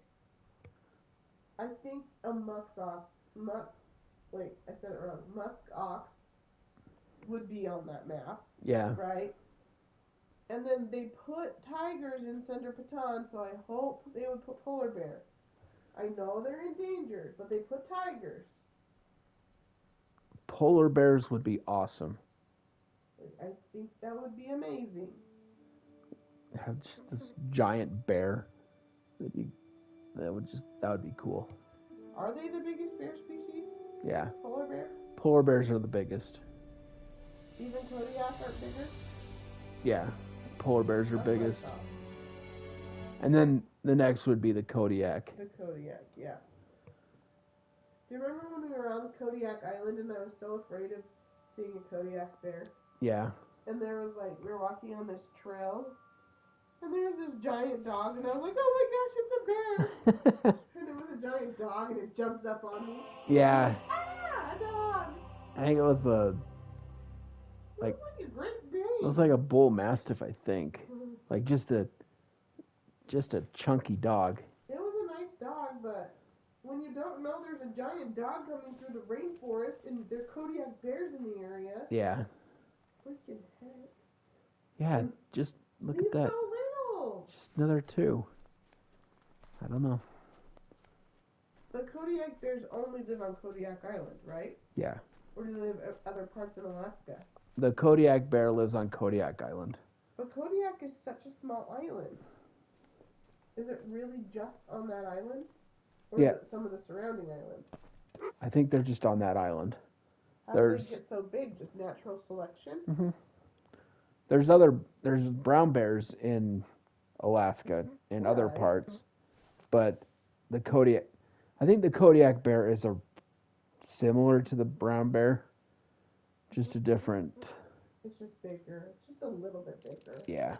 I think a musk ox, wait, I said it wrong. Musk ox would be on that map, Yeah. right? And then they put tigers in Center Patan, so I hope they would put polar bear. I know they're endangered, but they put tigers. Polar bears would be awesome. I think that would be amazing. Have just this giant bear. That would be cool. Are they the biggest bear species? Yeah. Polar bear? Polar bears are the biggest. Even Kodiak aren't bigger? Yeah. Polar bears are That's what I biggest. thought. And then the next would be the Kodiak. The Kodiak, yeah. Do you remember when we were on Kodiak Island and I was so afraid of seeing a Kodiak bear? Yeah. And there was like, we were walking on this trail, and there was this giant dog, and I was like, oh my gosh, it's a bear! And it was a giant dog, and it jumps up on me. Yeah. Ah, a dog! I think it was It was like a Great Dane. It was like a bull mastiff, I think. Like just a chunky dog. It was a nice dog, but when you don't know there's a giant dog coming through the rainforest and there are Kodiak bears in the area. Yeah. Freaking heck. Yeah, just look at that. He's so little. Just another 2. I don't know. But Kodiak bears only live on Kodiak Island, right? Yeah. Or do they live in other parts of Alaska? The Kodiak bear lives on Kodiak Island. But Kodiak is such a small island. Is it really just on that island? Or Yeah. is it some of the surrounding islands? I think they're just on that island. How There's- did they get so big? Just natural selection? Mm-hmm. There's brown bears in Alaska and other Right. parts, but I think the Kodiak bear is similar to the brown bear, just a different. It's just bigger. It's just a little bit bigger. Yeah.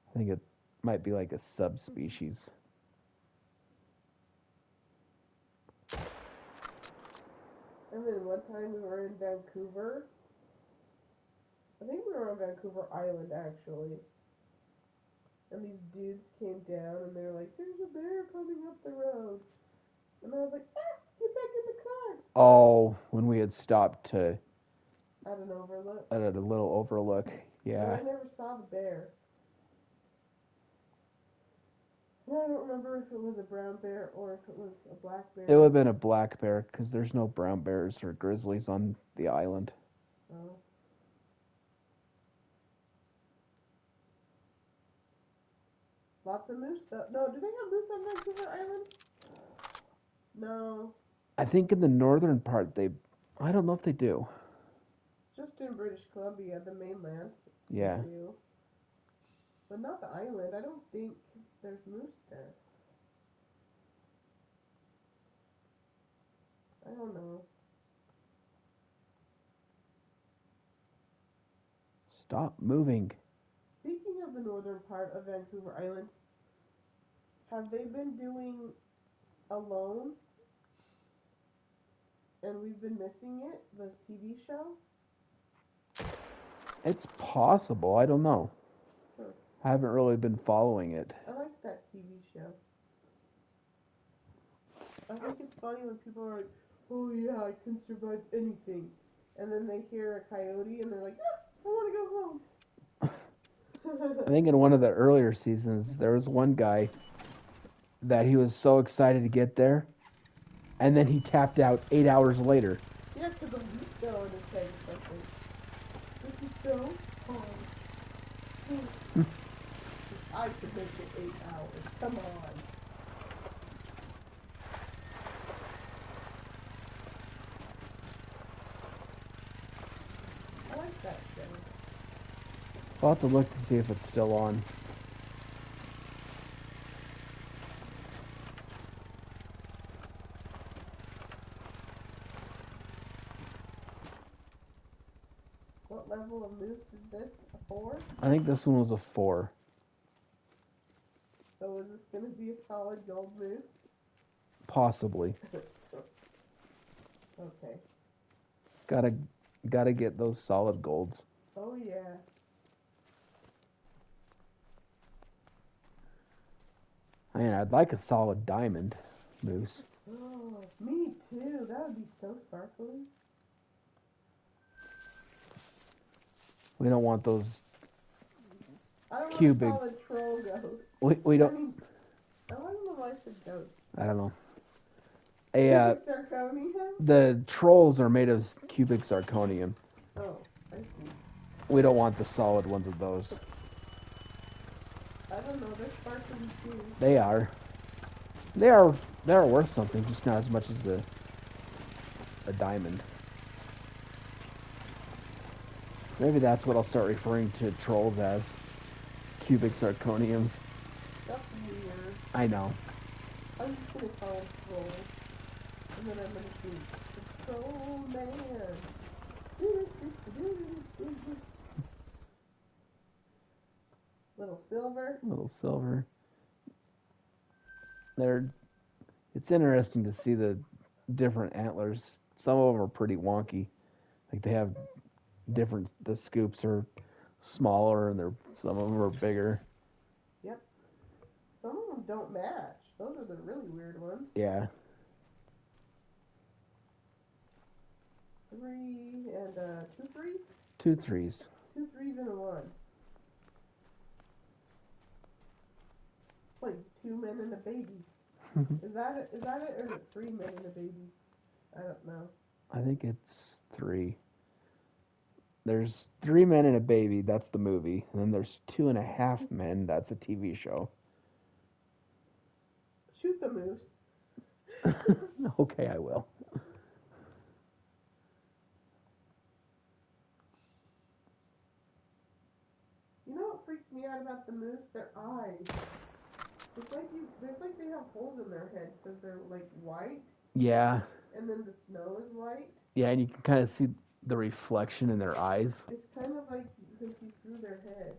I think it might be like a subspecies. And then one time we were in Vancouver. I think we were on Vancouver Island, actually. And these dudes came down and they were like, there's a bear coming up the road. And I was like, get back in the car. Oh, when we had stopped At an overlook. at a little overlook. But Yeah. I never saw the bear. And I don't remember if it was a brown bear or if it was a black bear. It would have been a black bear because there's no brown bears or grizzlies on the island. Oh. Lots of moose though. No, do they have moose on Vancouver Island? No, I think in the northern part I don't know if they do. just in British Columbia, the mainland. Yeah. They do. But not the island. I don't think there's moose there. I don't know. Stop moving. Speaking of the northern part of Vancouver Island, have they been doing Alone? And we've been missing it, the TV show? It's possible. I don't know. Sure. I haven't really been following it. I like that TV show. I think it's funny when people are like, oh yeah, I can survive anything. And then they hear a coyote and they're like, I want to go home. I think in one of the earlier seasons, there was one guy that he was so excited to get there, and then he tapped out 8 hours later. Yeah, because of heat got on his head or something. This is so hard. I could make it 8 hours. Come on. I like that show. I'll have to look to see if it's still on. What level of moose is this? A 4? I think this one was a 4. So is this going to be a solid gold moose? Possibly. Okay. Gotta get those solid golds. Oh yeah. I mean, I'd like a solid diamond moose. Oh, me too. That would be so sparkly. We don't want those I don't cubic. want a solid troll ghost. We I don't. mean, I don't know why I said ghost. I don't know. Cubic zirconia? The trolls are made of cubic zirconium. Oh, I see. We don't want the solid ones of those. I don't know. They're sparkly too. They are. They are worth something, just not as much as a diamond. Maybe that's what I'll start referring to trolls as. Cubic zirconiums. That's weird. I know. I'm just gonna call them trolls. And then I'm gonna see the troll man. Little silver. Little silver. It's interesting to see the different antlers. Some of them are pretty wonky. Like they have different, the scoops are smaller and some of them are bigger. Yep. Some of them don't match. Those are the really weird ones. Yeah. 3 and 2 3s? 2 3s. 2 3s and a 1. Like 2 men and a baby. Is that it, or is it 3 men and a baby? I don't know. I think it's 3. There's 3 men and a baby, that's the movie. And then there's 2.5 men, that's a TV show. Shoot the moose. Okay, I will. You know what freaks me out about the moose? Their eyes. It's like they have holes in their head because they're like white. Yeah. And then the snow is white. Yeah, and you can kind of see the reflection in their eyes. It's kind of like you can see through their head.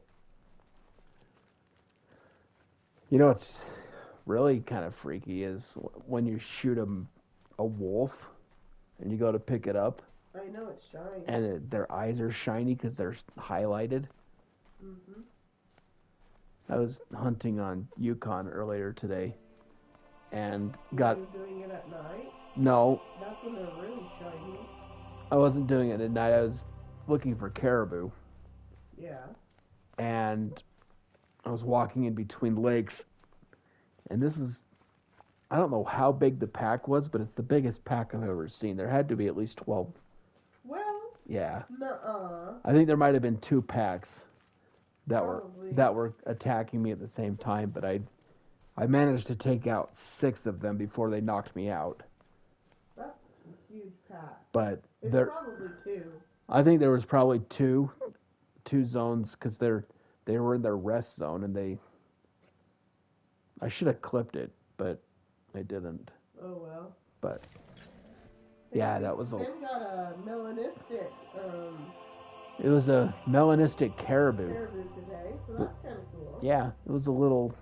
You know what's really kind of freaky is when you shoot a wolf and you go to pick it up. I know it's shiny. And their eyes are shiny because they're highlighted. Mm-hmm. I was hunting on Yukon earlier today, and Were you doing it at night? No. That's when they're really shiny. I wasn't doing it at night. I was looking for caribou. Yeah. And I was walking in between lakes, and I don't know how big the pack was, but it's the biggest pack I've ever seen. There had to be at least 12. Well. Yeah. Nuh-uh. I think there might have been 2 packs that Probably. were attacking me at the same time, but I managed to take out 6 of them before they knocked me out. That's a huge pack. But it's probably 2. I think there was probably two zones because they were in their rest zone, and I should have clipped it, but I didn't. Oh well. But yeah, that was Ben got a melanistic. It was a melanistic caribou. Caribou today, so that's kind of cool. Yeah, it was a little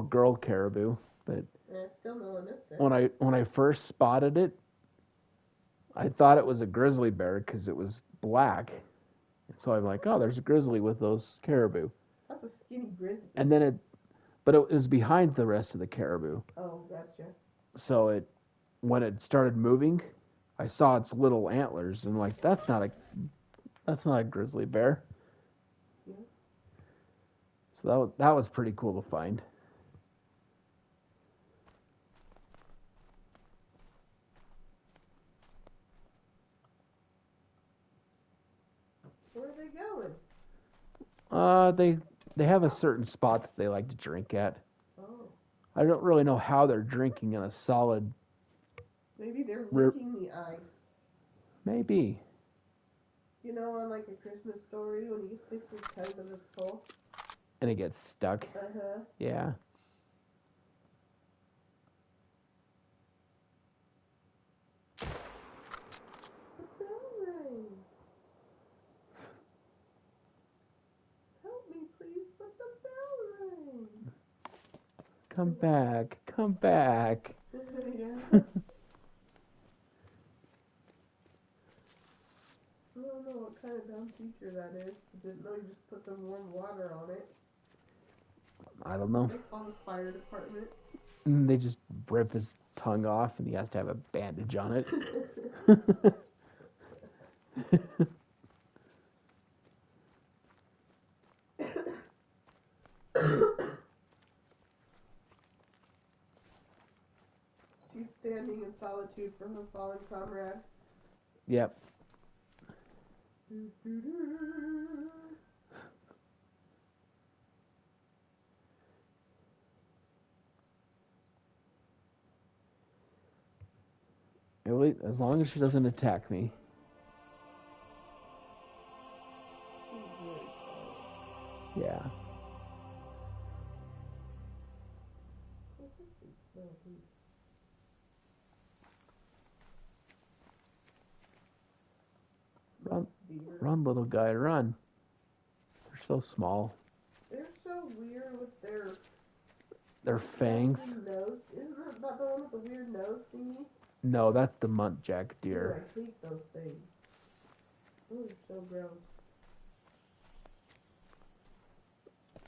girl caribou, but it's still melanistic. When I first spotted it, I thought it was a grizzly bear because it was black. So I'm like, oh, there's a grizzly with those caribou. That's a skinny grizzly. And then but it was behind the rest of the caribou. Oh, gotcha. So when it started moving, I saw its little antlers, and like, that's not a grizzly bear. Yeah. So that was pretty cool to find. Where are they going? They have a certain spot that they like to drink at. Oh. I don't really know how they're drinking in a solid. Maybe they're licking the ice. Maybe. You know, on like A Christmas Story, when he sticks his tongue to this pole. And it gets stuck. Uh-huh. Yeah. The bell rang. Help me, please, but the bell rang. Come back. Come back. Yeah. I don't know what kind of dumb feature that is. I didn't know you just put some warm water on it. I don't know. They call the fire department. They just rip his tongue off and he has to have a bandage on it. She's standing in solitude for her fallen comrade. Yep. Really, as long as she doesn't attack me. Yeah. Run, little guy, run. They're so small. They're so weird with Their fangs. Nose. Isn't that the one with the weird nose thingy? No, that's the muntjac deer. Ew, I hate those things. Those are so gross.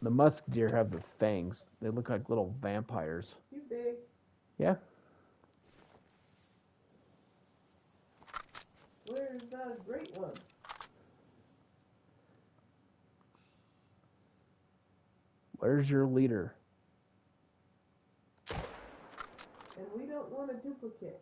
The musk deer have the fangs. They look like little vampires. You big. Yeah. Where's the great one? Where's your leader? And we don't want a duplicate.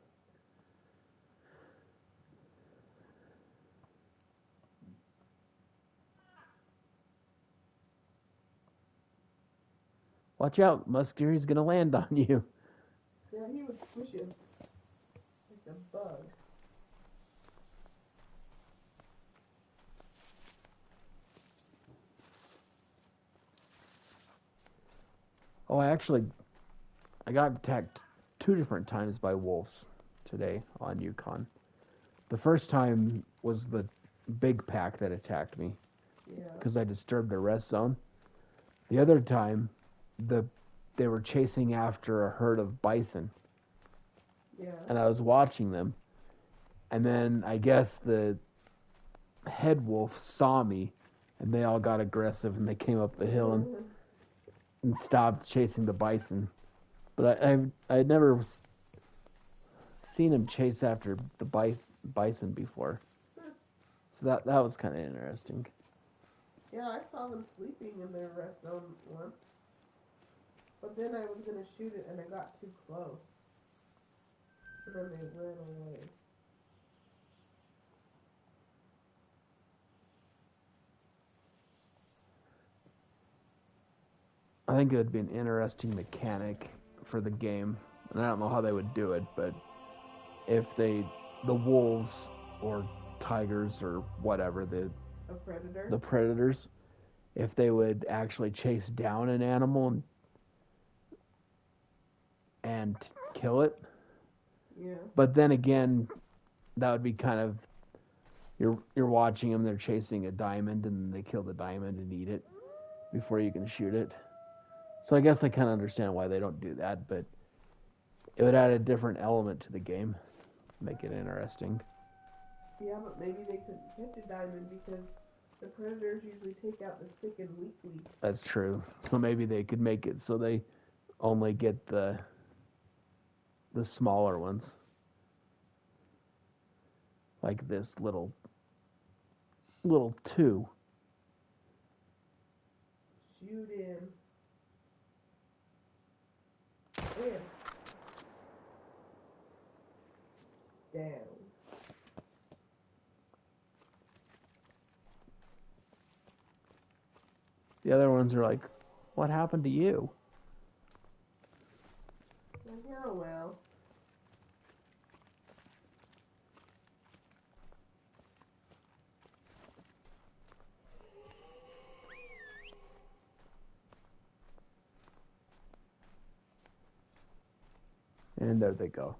Watch out, musk deer, he's gonna land on you. Yeah, he would squish him like a bug. Oh, I got attacked 2 different times by wolves today on Yukon. The first time was the big pack that attacked me because I disturbed their rest zone. The other time, they were chasing after a herd of bison. Yeah. And I was watching them. And then I guess the head wolf saw me, and they all got aggressive, and they came up the hill and stopped chasing the bison. But I'd never seen him chase after the bison before. So that was kind of interesting. Yeah, I saw them sleeping in their rest zone once. But then I was going to shoot it and I got too close. And then they ran away. I think it would be an interesting mechanic for the game. And I don't know how they would do it, but if the wolves or tigers or whatever, the predators, if they would actually chase down an animal and kill it. Yeah. But then again, that would be kind of you're watching them, they're chasing a diamond, and they kill the diamond and eat it before you can shoot it. So I guess I kind of understand why they don't do that, but it would add a different element to the game, make it interesting. Yeah, but maybe they couldn't catch a diamond because the predators usually take out the sick and weakly. That's true. So maybe they could make it so they only get the smaller ones. Like this little 2. Shoot him. There. Down. The other ones are like, what happened to you? Oh well. And there they go.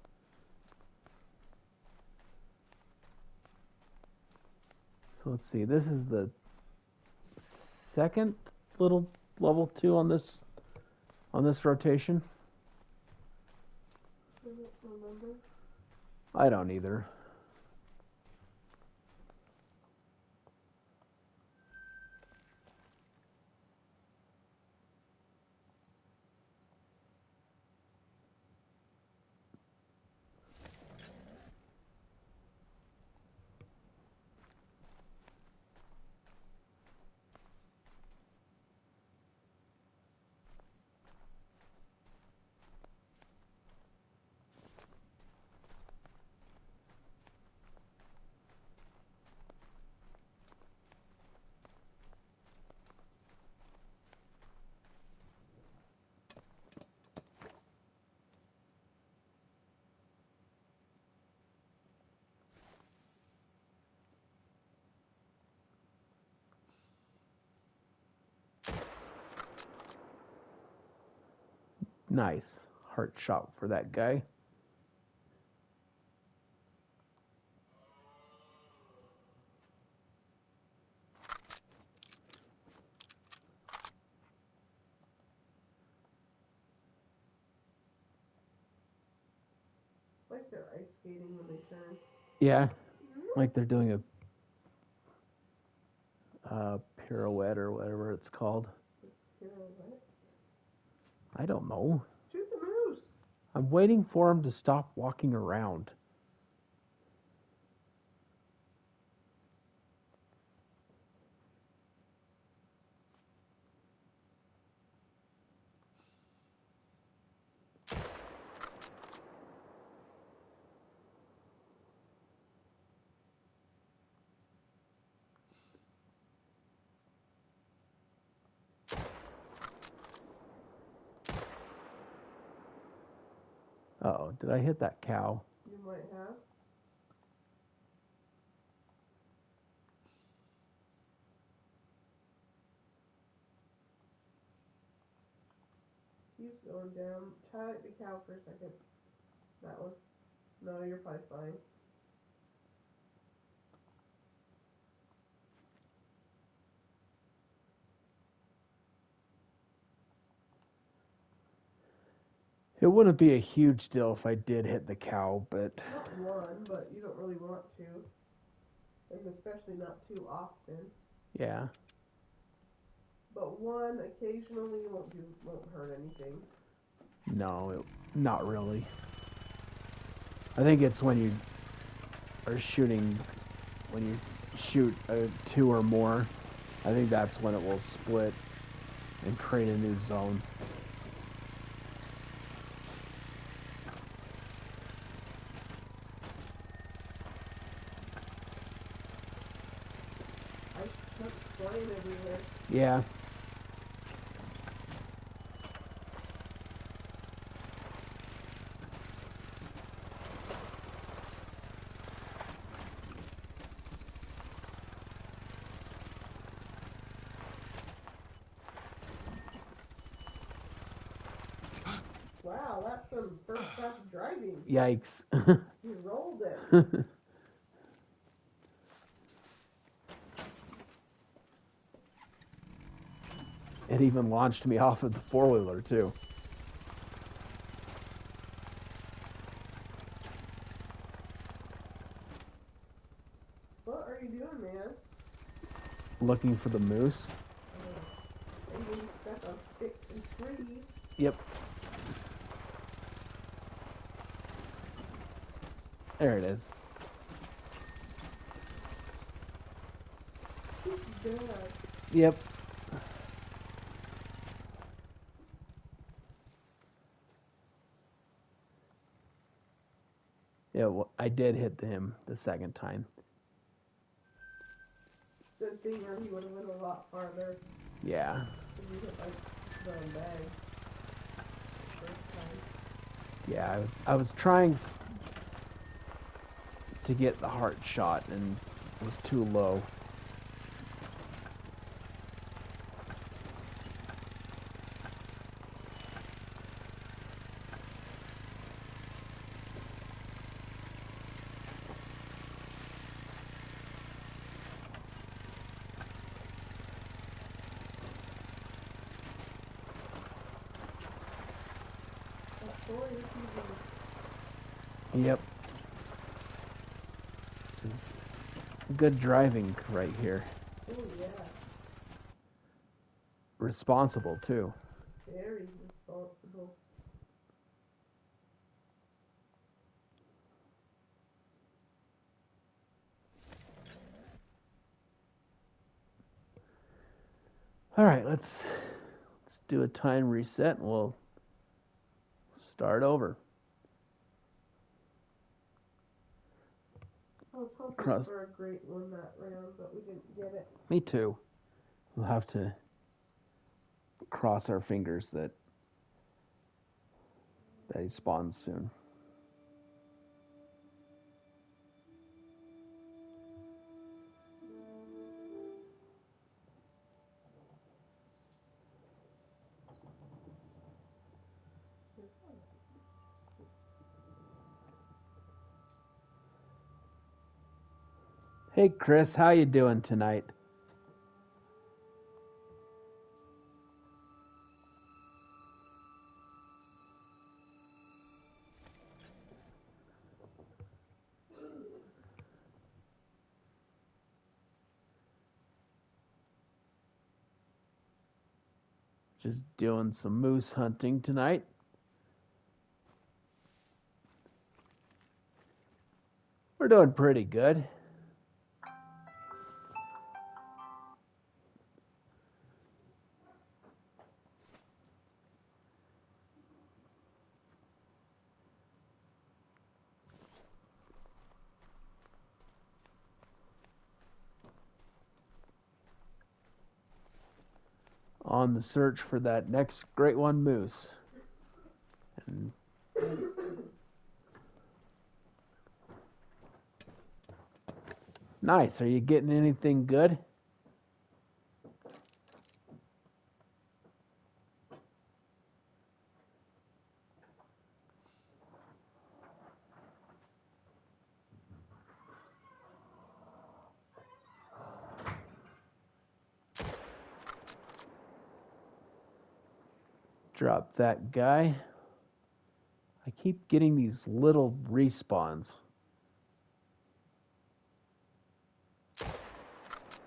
So let's see. This is the second little level 2 on this rotation. I don't remember. I don't either. Nice heart shot for that guy. Like they're ice skating when they turn. Yeah, like they're doing a pirouette or whatever it's called. Pirouette? I don't know. Shoot the moose! I'm waiting for him to stop walking around. Uh-oh, did I hit that cow? You might have. He's going down. Try the cow for a second. That one. No, you're probably fine. It wouldn't be a huge deal if I did hit the cow, but... Not one, but you don't really want to. And especially not too often. Yeah. But one occasionally won't hurt anything. No, not really. I think it's when you are shooting, when you shoot 2 or more, I think that's when it will split and create a new zone. I kept flying everywhere. Yeah. Wow, that's some first class driving. Yikes. You rolled it. It even launched me off of the 4-wheeler, too. What are you doing, man? Looking for the moose. Are you getting stuck on sticks and trees? Yep. There it is. He's dead. Yep. Yeah, well, I did hit him the second time. Good thing or he would have went a lot farther. Yeah. If you hit like the bag first time. Yeah, I was trying to get the heart shot and it was too low. Boy, it's easy. Yep. This is good driving right here. Oh, yeah. Responsible, too. Very responsible. All right, let's do a time reset and we'll start over. I was hoping Cross. for a great one that round, but we didn't get it. Me too. We'll have to cross our fingers that he spawns soon. Hey Chris, how you doing tonight? Just doing some moose hunting tonight. We're doing pretty good. On the search for that next great one moose. And nice. Are you getting anything good? Drop that guy. I keep getting these little respawns.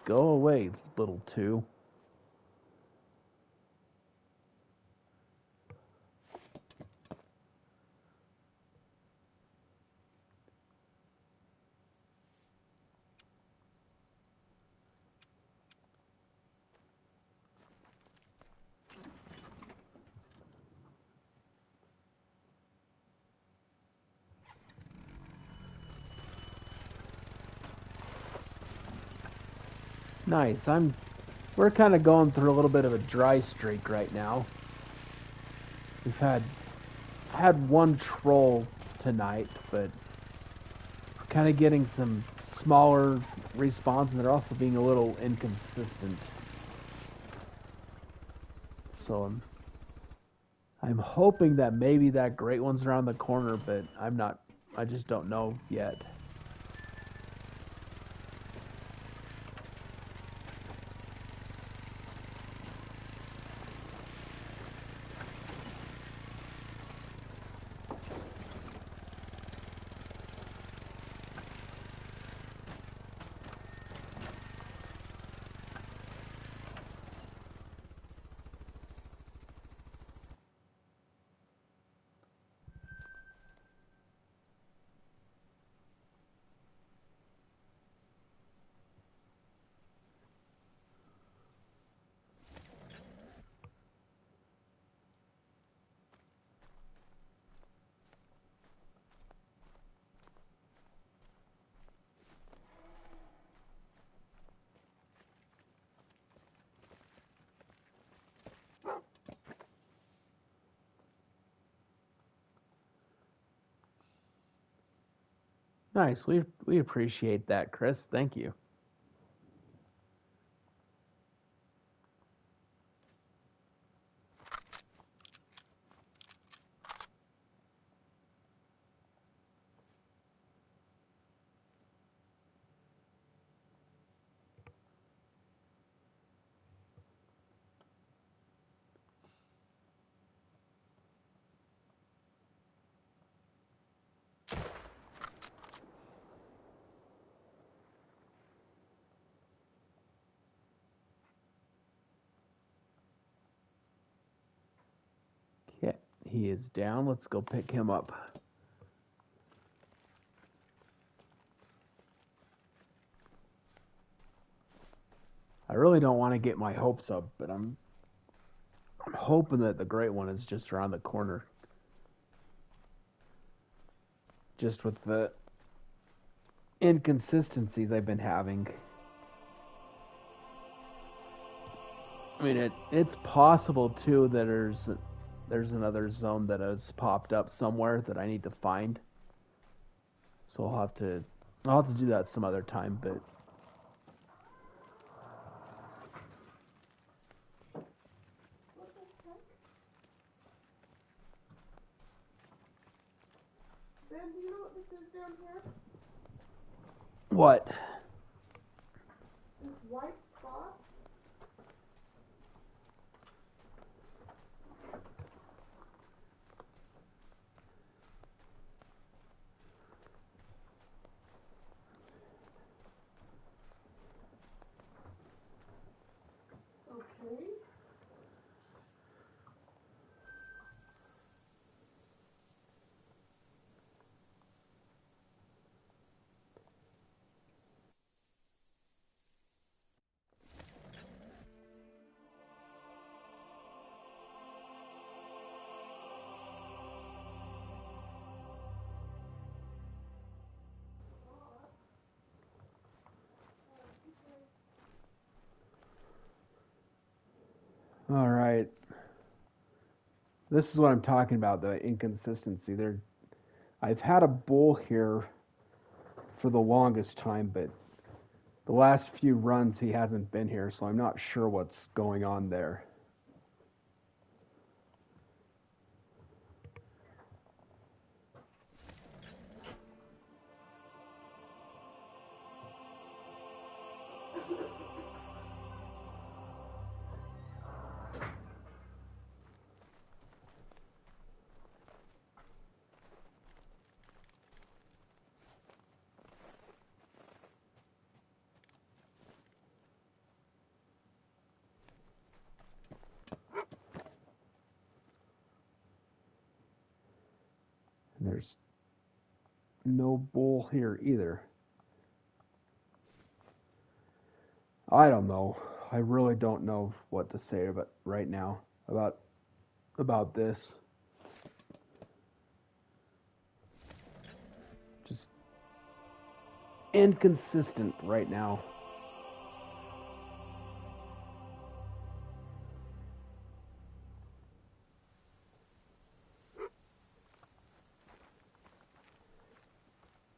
Go away, little two. Nice. We're kind of going through a little bit of a dry streak right now. We've had one troll tonight, but we're kind of getting some smaller respawns, and they're also being a little inconsistent. So I'm hoping that maybe that great one's around the corner, but I just don't know yet. Nice. We appreciate that, Chris. Thank you. He is down. Let's go pick him up. I really don't want to get my hopes up, but I'm hoping that the great one is just around the corner. Just with the inconsistencies I've been having. I mean, it's possible too that there's another zone that has popped up somewhere that I need to find. So I'll have to do that some other time, but What the heck? Ben, do you know what this is down here? what? This white spot? Okay. All right. This is what I'm talking about, the inconsistency. I've had a bull here for the longest time, but the last few runs he hasn't been here, so I'm not sure what's going on there. And there's no bull here either. I don't know. I really don't know what to say about right now about this. Just inconsistent right now.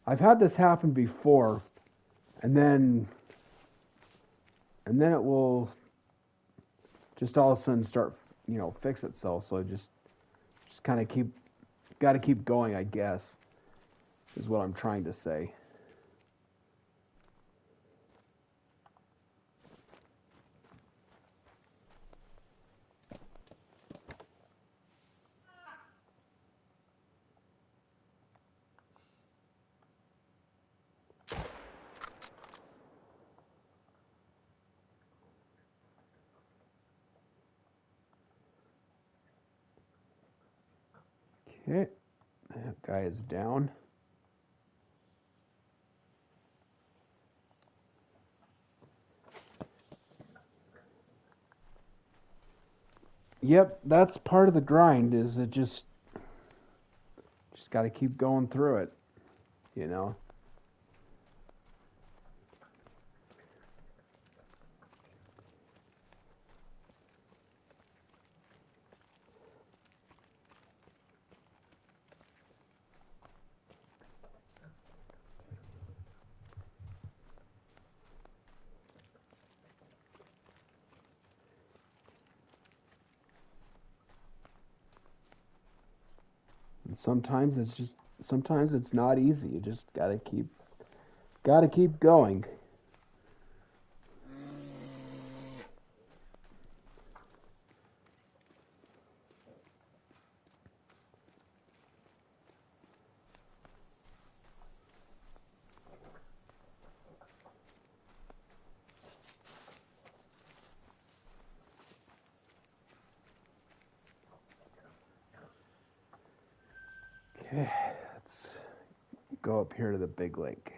I've had this happen before, and then it will just all of a sudden start, fix itself. So just kind of got to keep going, I guess, is what I'm trying to say. Okay, that guy is down. Yep, that's part of the grind. Is it just got to keep going through it, you know. And sometimes it's not easy. You just got to keep going. Okay, let's go up here to the big lake.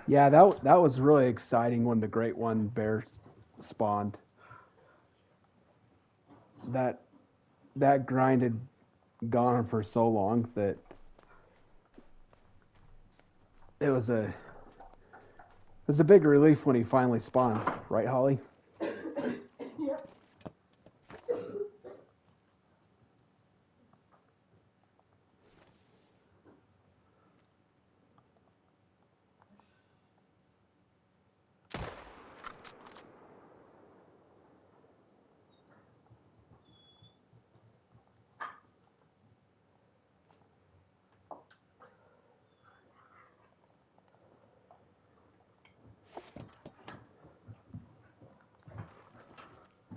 Yeah, that was really exciting when the great one bear spawned. That grind had gone on for so long that it was a big relief when he finally spawned, right, Holly? Yep.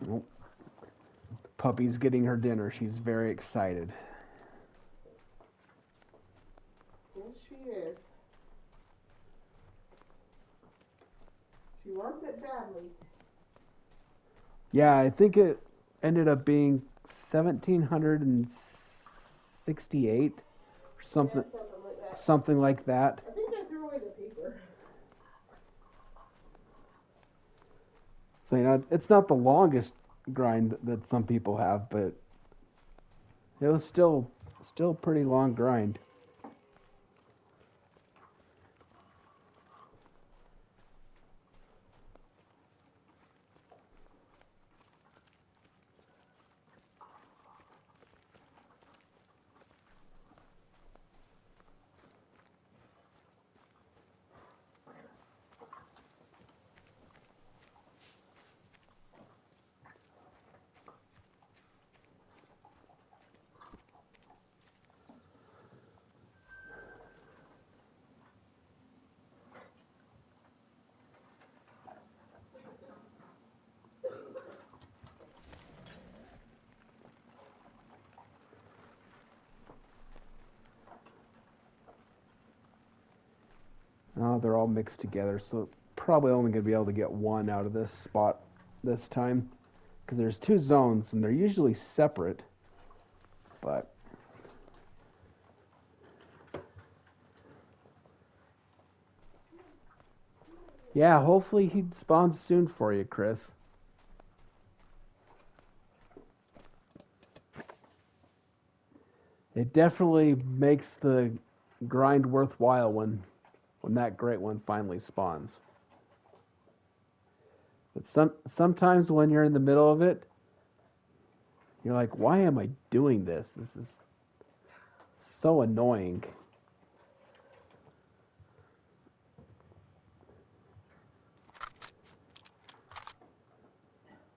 Nope. Puppy's getting her dinner. She's very excited. Yes, she is. She wants it badly. Yeah, I think it ended up being 1,768 or something, Yeah, something like that. something like that. I think I threw away the paper. So it's not the longest grind that some people have, but it was still pretty long grind. Oh, they're all mixed together, so probably only going to be able to get one out of this spot this time, because there's two zones, and they're usually separate, but... Yeah, hopefully he spawns soon for you, Chris. It definitely makes the grind worthwhile when that great one finally spawns. But sometimes when you're in the middle of it, you're like, why am I doing this? This is so annoying.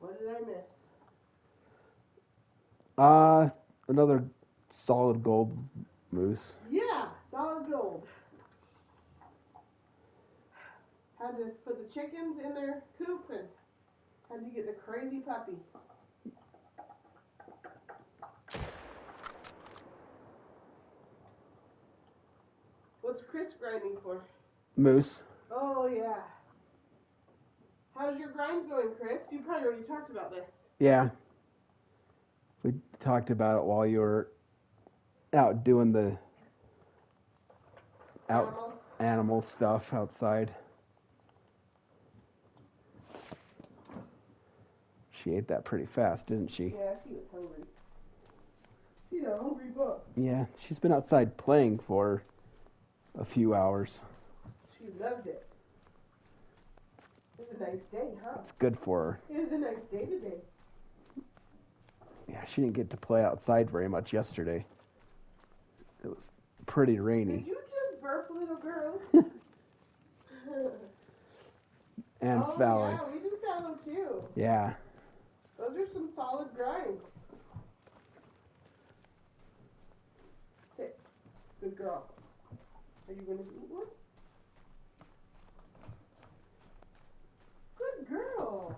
What did I miss? Another solid gold moose. Yeah, solid gold. Had to put the chickens in their coop and had to get the crazy puppy. What's Chris grinding for? Moose. Oh, yeah. How's your grind going, Chris? You probably already talked about this. Yeah. We talked about it while you were out doing the animal stuff outside. She ate that pretty fast, didn't she? Yeah, she was hungry. She's a hungry book. Yeah, she's been outside playing for a few hours. She loved it. It was a nice day, huh? It's good for her. It was a nice day today. Yeah, she didn't get to play outside very much yesterday. It was pretty rainy. Did you just burp, little girl? And oh, fallow. Yeah, we do fallow too. Yeah. Those are some solid grinds. Hey, good girl. Are you going to eat one? Good girl.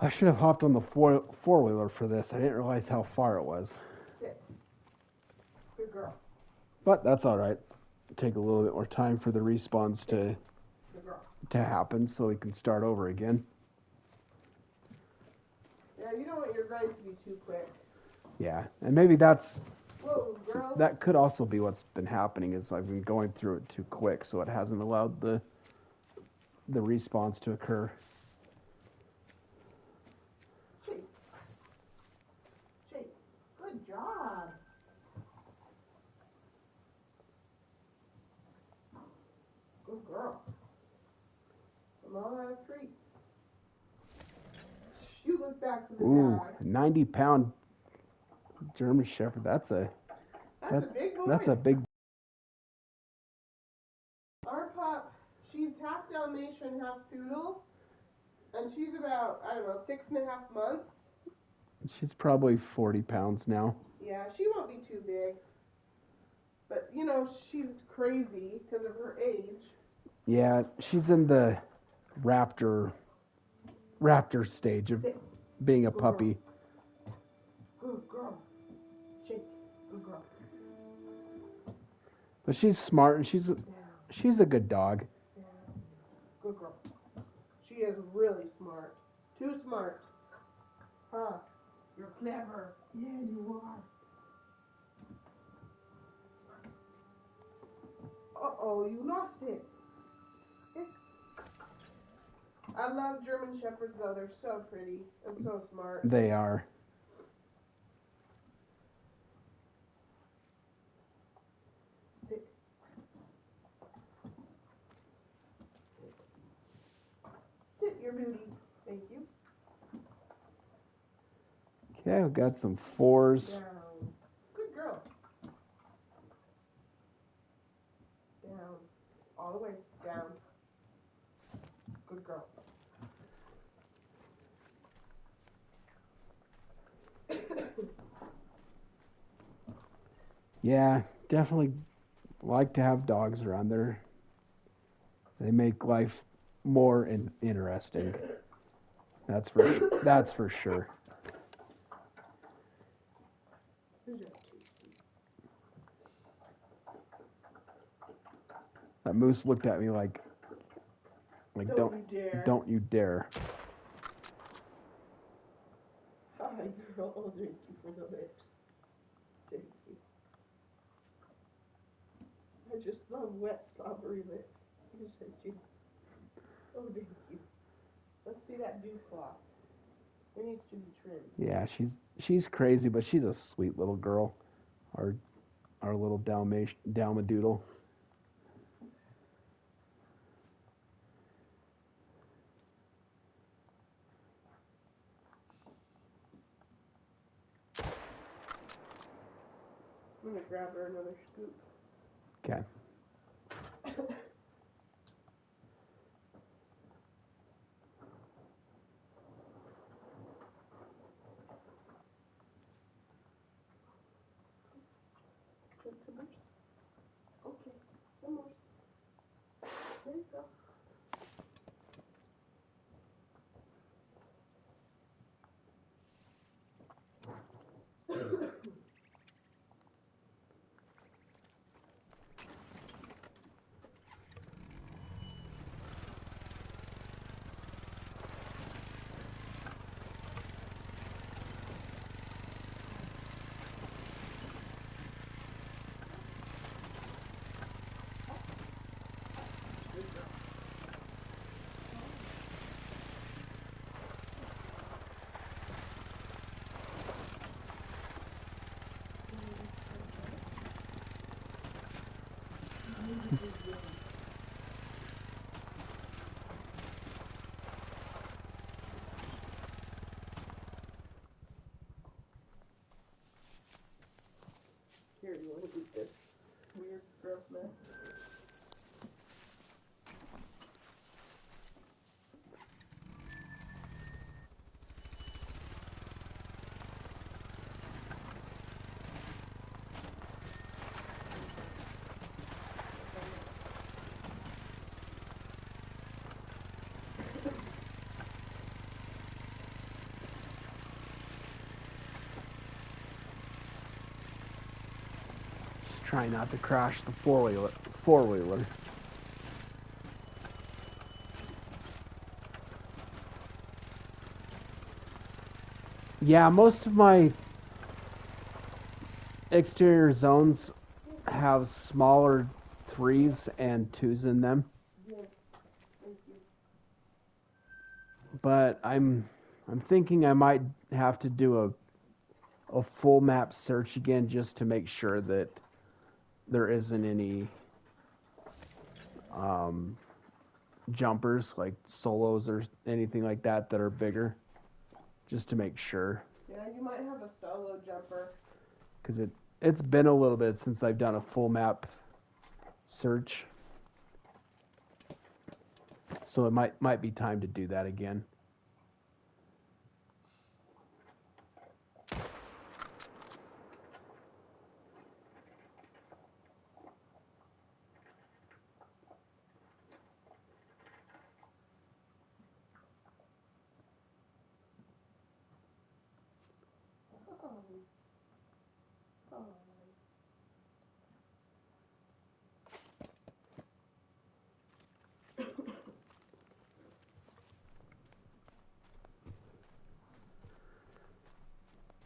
I should have hopped on the four-wheeler for this. I didn't realize how far it was. Sit. Good girl. But that's all right. Take a little bit more time for the respawns Good girl. to happen so we can start over again. Yeah, you don't want your grind to be too quick. Yeah, and maybe Whoa, girl. that could also be what's been happening is I've been going through it too quick, so it hasn't allowed the respawns to occur. Shake. Shake. Good job. Good girl. I'm all out of treats. You look back to the Ooh, dad. 90-pound German Shepherd. That's a big boy. that's a big. Our pup, she's half Dalmatian, half Poodle, and she's about, I don't know, 6.5 months. She's probably 40 pounds now. Yeah, she won't be too big. But, you know, she's crazy because of her age. Yeah, she's in the raptor stage of being a puppy. Good girl. Shake. Good girl. But she's smart and she's a good dog. Yeah. Good girl. She is really smart. Too smart. Huh. You're clever. Yeah, you are. Uh-oh, you lost it. I love German Shepherds, though. They're so pretty and so smart. They are. Sit. Sit your booty. Thank you. Okay, I've got some fours. Down. Good girl. Down. All the way. Down. Good girl. Yeah, definitely like to have dogs around there. They make life more interesting. That's for sure. That moose looked at me like don't you dare. Hi, girl. I'll drink you for the lips. Thank you. I just love wet strawberry lips. You said you. Oh, thank you. Let's see that dew claw. It needs to be trimmed. Yeah, she's crazy, but she's a sweet little girl. Our little Dalmadoodle. I'm gonna grab her another scoop. Okay. Okay, some more. There you go. Here, you want to eat this weird, gross mess? Try not to crash the four-wheeler. Yeah, most of my exterior zones have smaller 3s and 2s in them. Yes. Thank you. But I'm thinking I might have to do a full map search again just to make sure that there isn't any jumpers like solos or anything like that are bigger, just to make sure. Yeah, you might have a solo jumper. Because it's been a little bit since I've done a full map search, so it might be time to do that again. Oh.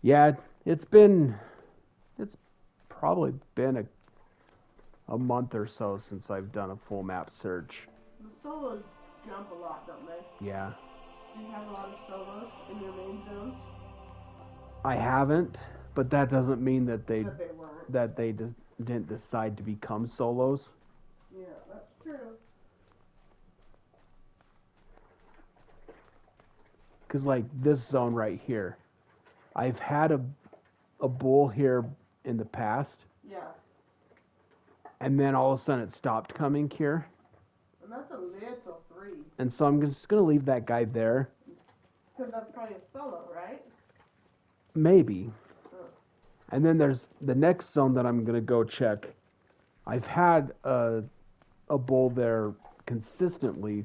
Yeah, it's probably been a month or so since I've done a full map search. The solos jump a lot, don't they? Yeah. Do you have a lot of solos in your main zones? I haven't, but that doesn't mean that they weren't. didn't decide to become solos. Yeah, that's true. Because like this zone right here, I've had a bull here in the past, Yeah. and then all of a sudden it stopped coming here. And that's a little 3. And so I'm just going to leave that guy there. Because that's probably a solo, right? Maybe. Oh. And then there's the next zone that I'm going to go check. I've had a bull there consistently,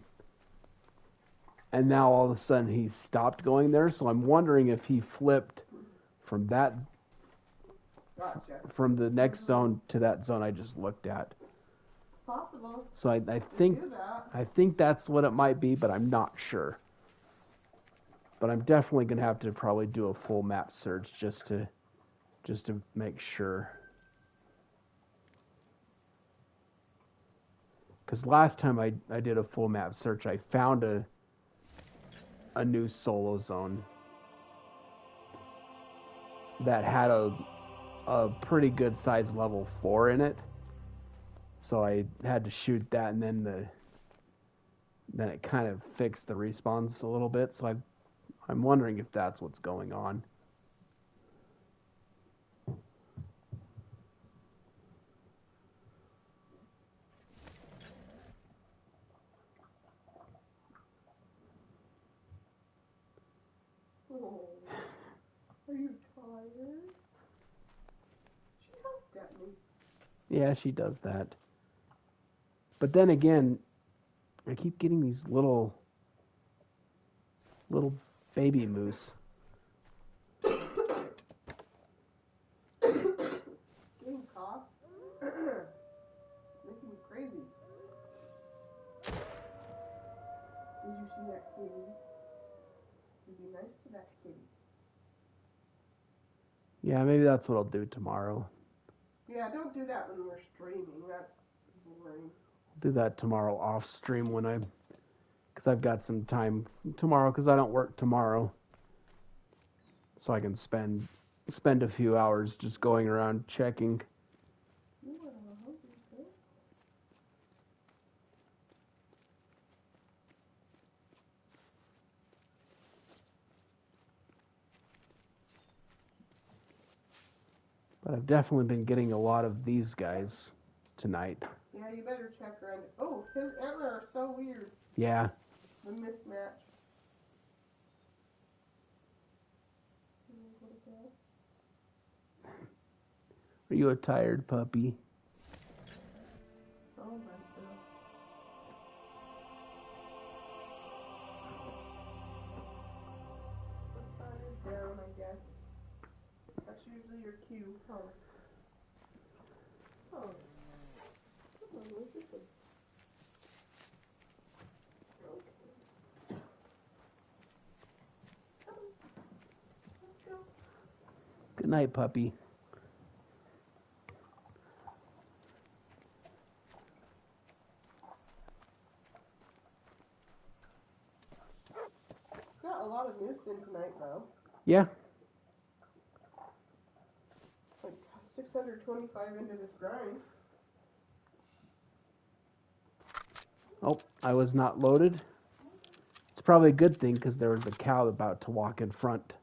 and now all of a sudden he stopped going there. So I'm wondering if he flipped from that, Gotcha. from the next zone to that zone I just looked at. Possible. So I think that's what it might be, but I'm not sure. But I'm definitely gonna have to probably do a full map search just to make sure. Because last time I did a full map search, I found a new solo zone that had a pretty good size level 4 in it. So I had to shoot that, and then it kind of fixed the respawns a little bit. So I'm wondering if that's what's going on. Oh. Are you tired? She looked at me. Yeah, she does that. But then again, I keep getting these little baby moose. Getting cough. Making me crazy. Did you see that kitty? Be nice to that kitty. Yeah, maybe that's what I'll do tomorrow. Yeah, don't do that when we're streaming. That's boring. I'll do that tomorrow off stream because I've got some time tomorrow because I don't work tomorrow. So I can spend a few hours just going around checking. But I've definitely been getting a lot of these guys tonight. Yeah, you better check around. Oh, his antlers are so weird. Yeah. The mismatch. Are you a tired puppy? Oh my God. The sun is down, I guess. That's usually your cue, huh? Oh. Come on, where's this one? Okay. Come on. Let's go. Good night, puppy. Got a lot of moose in tonight, though. Yeah. Like 625 into this grind. Oh, I was not loaded. It's probably a good thing because there was a cow about to walk in front.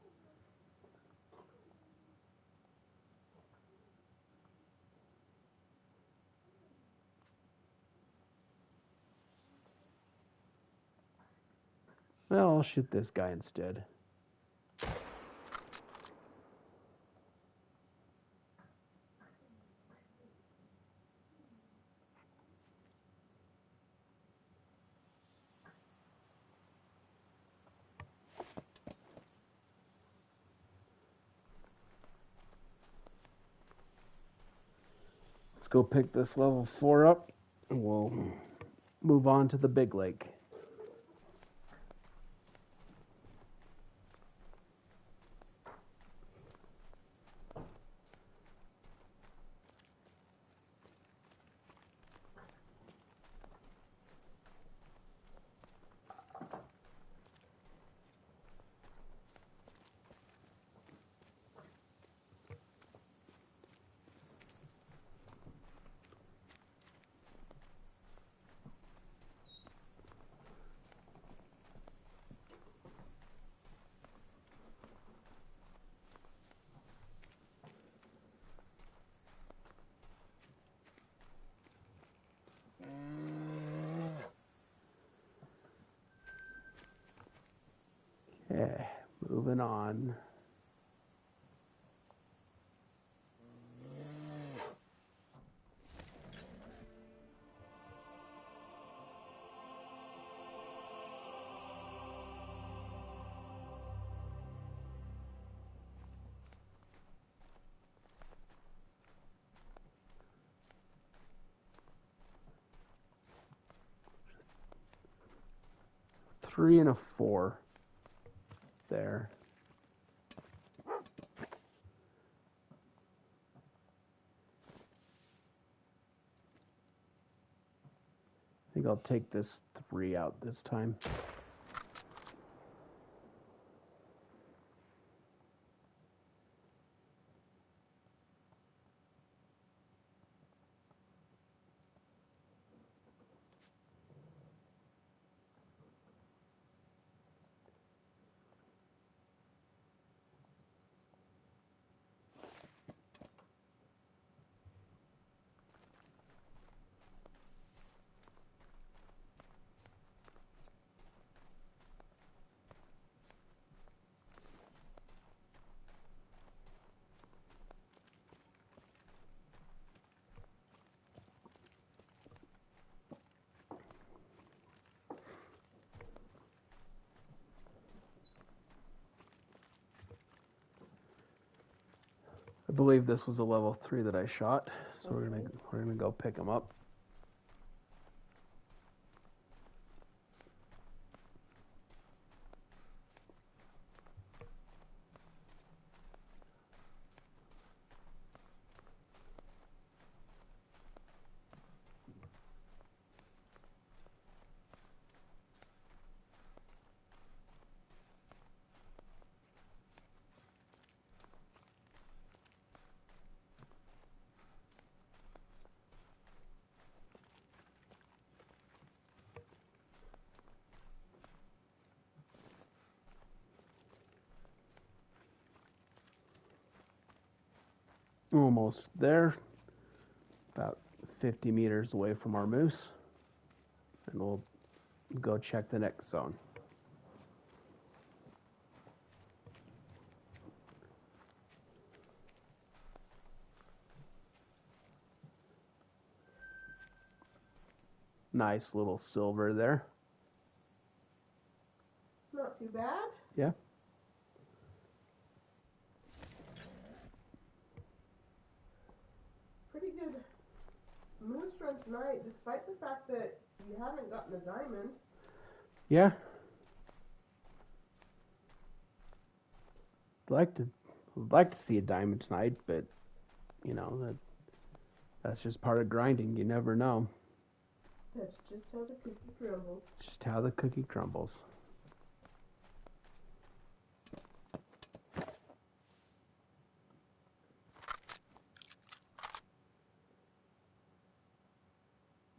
Well, I'll shoot this guy instead. Let's go pick this level 4 up, and we'll move on to the big lake. Okay, moving on. Three and a 4 there. I think I'll take this 3 out this time. I believe this was a level 3 that I shot, so we're gonna go pick them up. Almost there, about 50 meters away from our moose, and we'll go check the next zone. Nice little silver there. Not too bad. Yeah. Pretty good tonight, despite the fact that you haven't gotten a diamond. Yeah. Would like to see a diamond tonight, but you know that's just part of grinding. You never know. That's just how the cookie crumbles. Just how the cookie crumbles.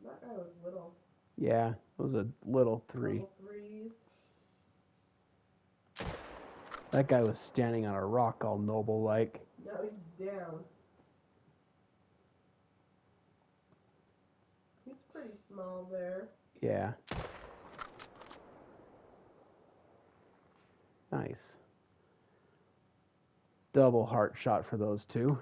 That guy was little. Yeah, it was a little 3. Little threes. That guy was standing on a rock all noble-like. Now he's down. He's pretty small there. Yeah. Nice. Double heart shot for those two.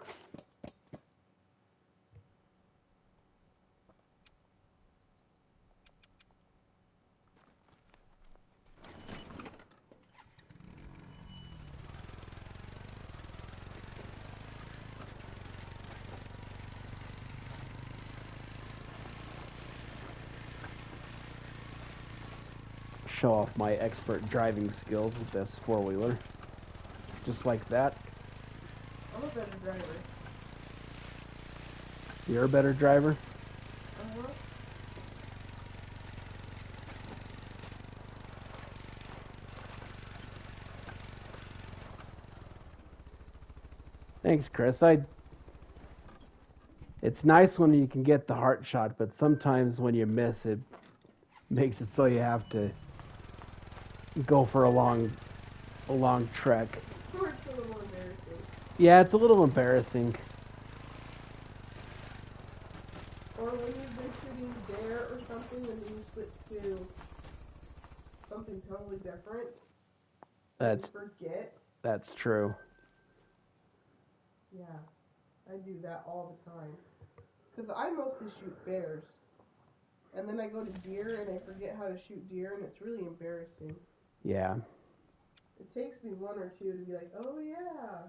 Show off my expert driving skills with this four-wheeler. Just like that. I'm a better driver. You're a better driver? Uh-huh. Thanks, Chris. It's nice when you can get the heart shot, but sometimes when you miss, it makes it so you have to go for a long trek. It's a little embarrassing. Yeah, it's a little embarrassing. Or when you've been shooting bear or something and then you switch to something totally different. That's You forget. That's true. Yeah, I do that all the time. Because I mostly shoot bears. And then I go to deer and I forget how to shoot deer and it's really embarrassing. Yeah. It takes me one or two to be like, oh yeah.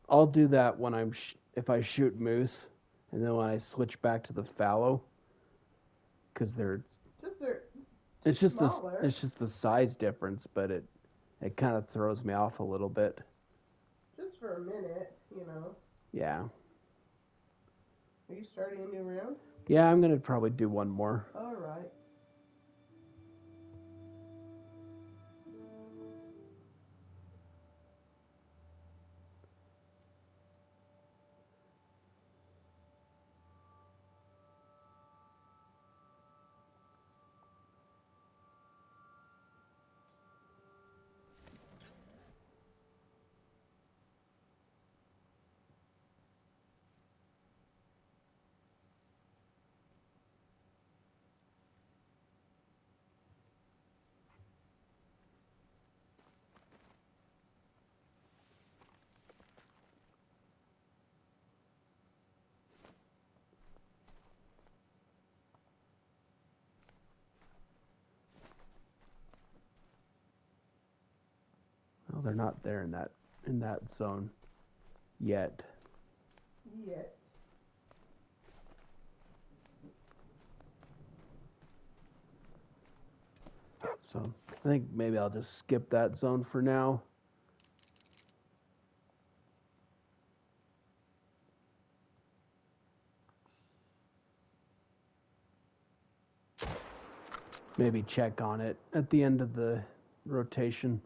I'll do that when if I shoot moose, and then when I switch back to the fallow, because it's just the size difference, but it kind of throws me off a little bit. Just for a minute, you know. Yeah. Are you starting a new round? Yeah, I'm gonna probably do one more. All right. Well, they're not there in that zone yet. Yet. So I think maybe I'll just skip that zone for now. Maybe check on it at the end of the rotation.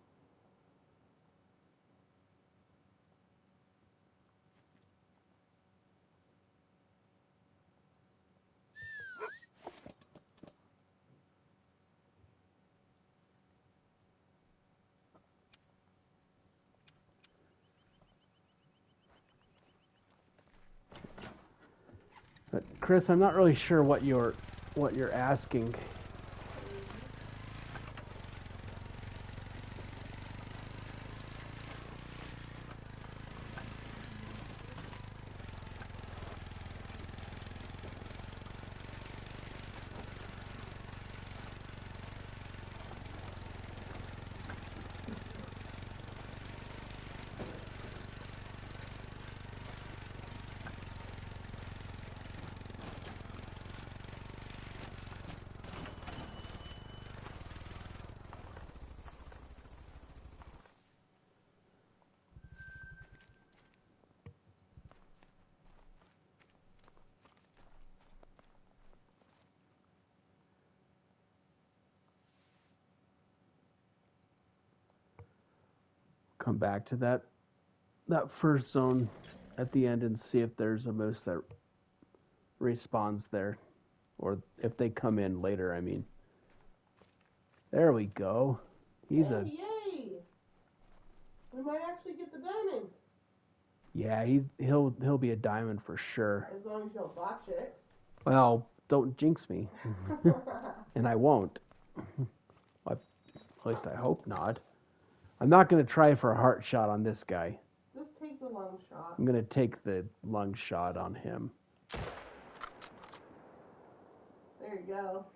But Chris, I'm not really sure what you're asking. come back to that first zone at the end and see if there's a moose that respawns there, or if they come in later. I mean, there we go. Yay! We might actually get the diamond. Yeah, he'll be a diamond for sure. As long as you don't botch it. Well, don't jinx me, and I won't. At least I hope not. I'm not going to try for a heart shot on this guy. Just take the lung shot. I'm going to take the lung shot on him. There you go.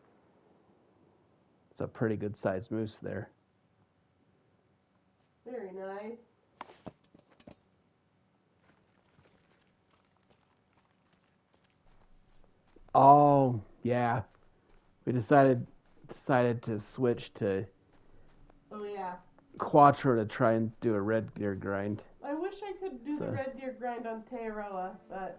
It's a pretty good sized moose there. Very nice. Oh, yeah. We decided to switch to Oh yeah. Quattro to try and do a red deer grind. I wish I could do the red deer grind on Taiga, but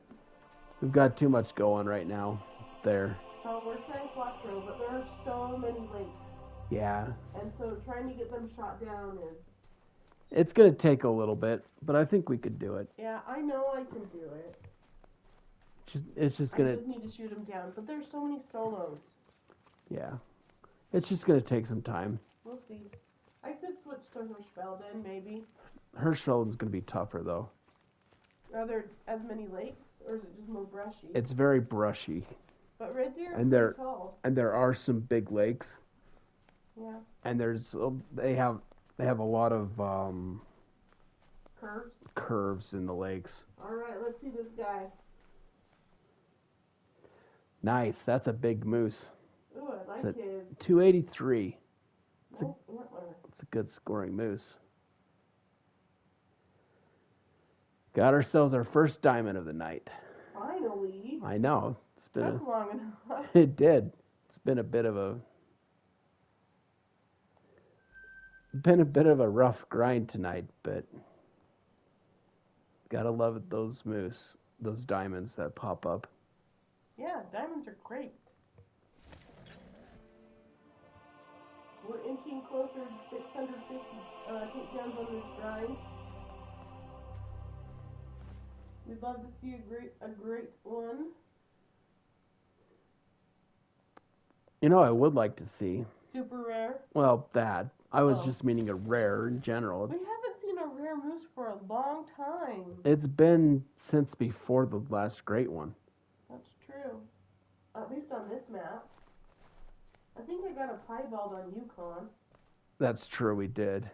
we've got too much going right now there. So we're trying Quattro, but there are so many lakes. Yeah. And so trying to get them shot down is... It's going to take a little bit, but I think we could do it. Yeah, I know I can do it. It's just going to... I just need to shoot them down, but there's so many solos. Yeah. It's just going to take some time. We'll see. I could switch to Hirschfelden, maybe. Hirschfelden's going to be tougher, though. Are there as many lakes, or is it just more brushy? It's very brushy. But red deer and are tall. And there are some big lakes. Yeah. And they have a lot of curves in the lakes. All right, let's see this guy. Nice. That's a big moose. Ooh, I like his. 283. It's a good scoring moose. Got ourselves our first diamond of the night. Finally. I know. It's been Took long enough. It did. It's been a bit of a rough grind tonight, but gotta love it, those diamonds that pop up. Yeah, diamonds are great. We're inching closer to 650 takedowns on this grind. We'd love to see a great one. You know, I would like to see. Super rare? Well, that. I was just meaning a rare in general. We haven't seen a rare moose for a long time. It's been since before the last great one. That's true. At least on this map. I think I got a piebald on Yukon. That's true, we did.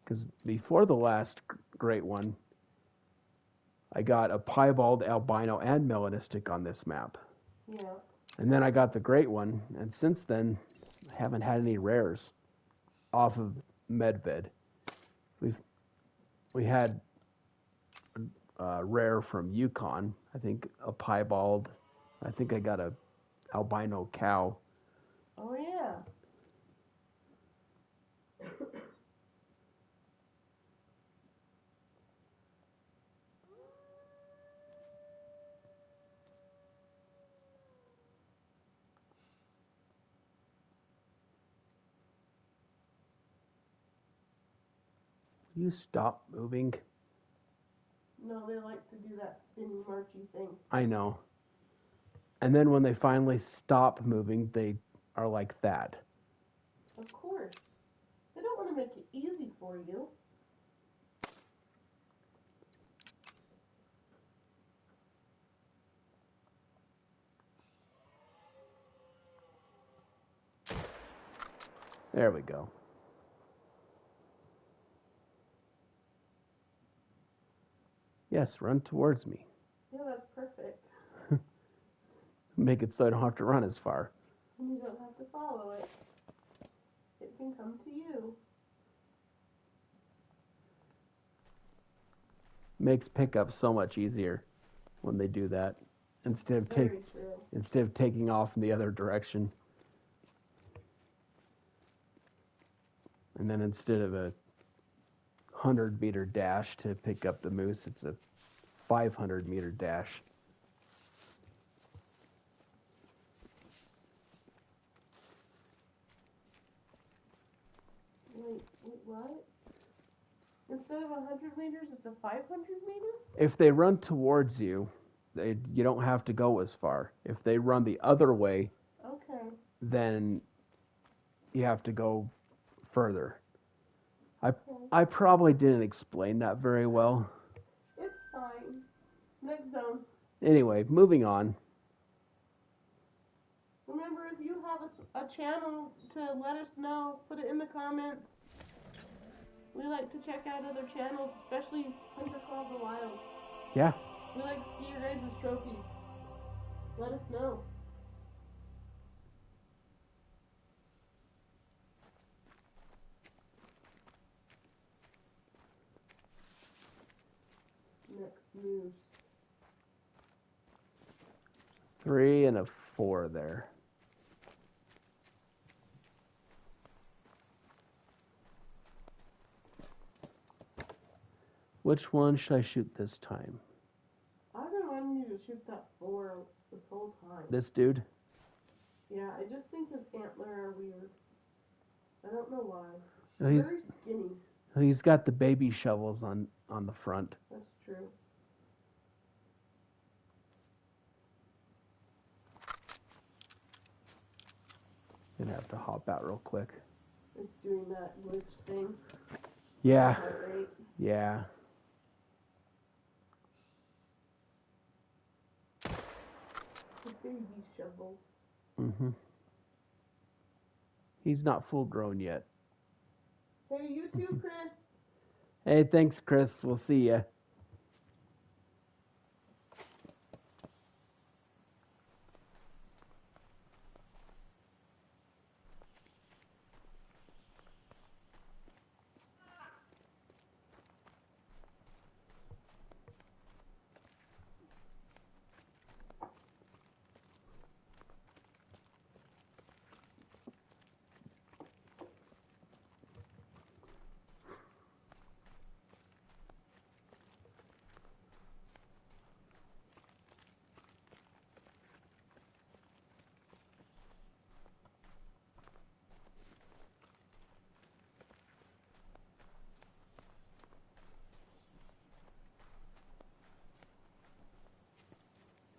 Because before the last great one, I got a piebald, albino, and melanistic on this map. Yeah. And then I got the great one, and since then, I haven't had any rares off of Medved. We had a rare from Yukon, I think a piebald. I think I got a albino cow. Oh yeah. You stop moving. No, they like to do that spinny marchy thing. I know. And then when they finally stop moving, they are like that. Of course. They don't want to make it easy for you. There we go. Yes, run towards me. Yeah, that's perfect. Make it so I don't have to run as far. And you don't have to follow it. It can come to you. Makes pickup so much easier when they do that. Instead of taking off in the other direction. And then instead of a 100-meter dash to pick up the moose, it's a 500-meter dash. What? Instead of 100 meters, it's a 500 meter? If they run towards you, you don't have to go as far. If they run the other way, Okay. then you have to go further. Okay. I probably didn't explain that very well. It's fine. Next zone. Anyway, moving on. Remember, if you have a channel to let us know, put it in the comments. We like to check out other channels, especially Hunter Call the Wild. Yeah. We like to see your guys' trophies. Let us know. Next moose. 3 and a 4 there. Which one should I shoot this time? I've been wanting you to shoot that 4 this whole time. This dude? Yeah, I just think his antler are weird. I don't know why. Oh, He's very skinny. He's got the baby shovels on the front. That's true. Gonna have to hop out real quick. It's doing that glitch thing. Yeah. Heart rate. Yeah. The baby shovels. Mm-hmm. He's not full grown yet. Hey, you too, Chris. Hey, thanks, Chris. We'll see ya.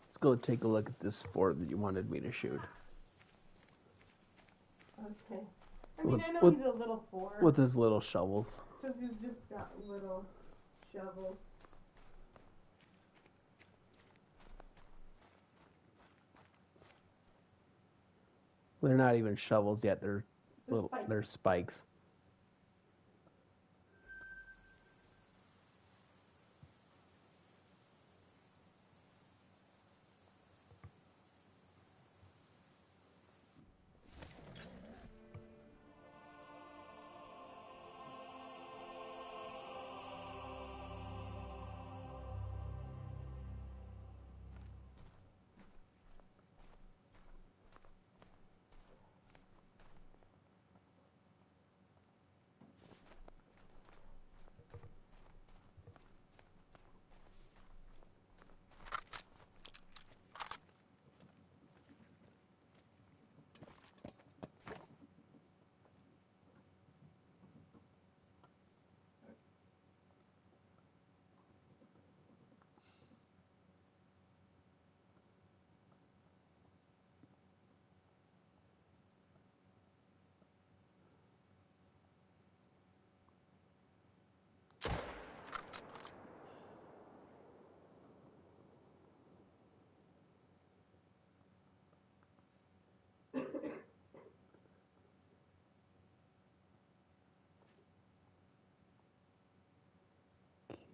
Let's go take a look at this fort that you wanted me to shoot. Okay. I mean, I know With- he's a little 4. With his little shovels. Because he's just got little shovels. They're not even shovels yet. They're little. Spikes. They're spikes.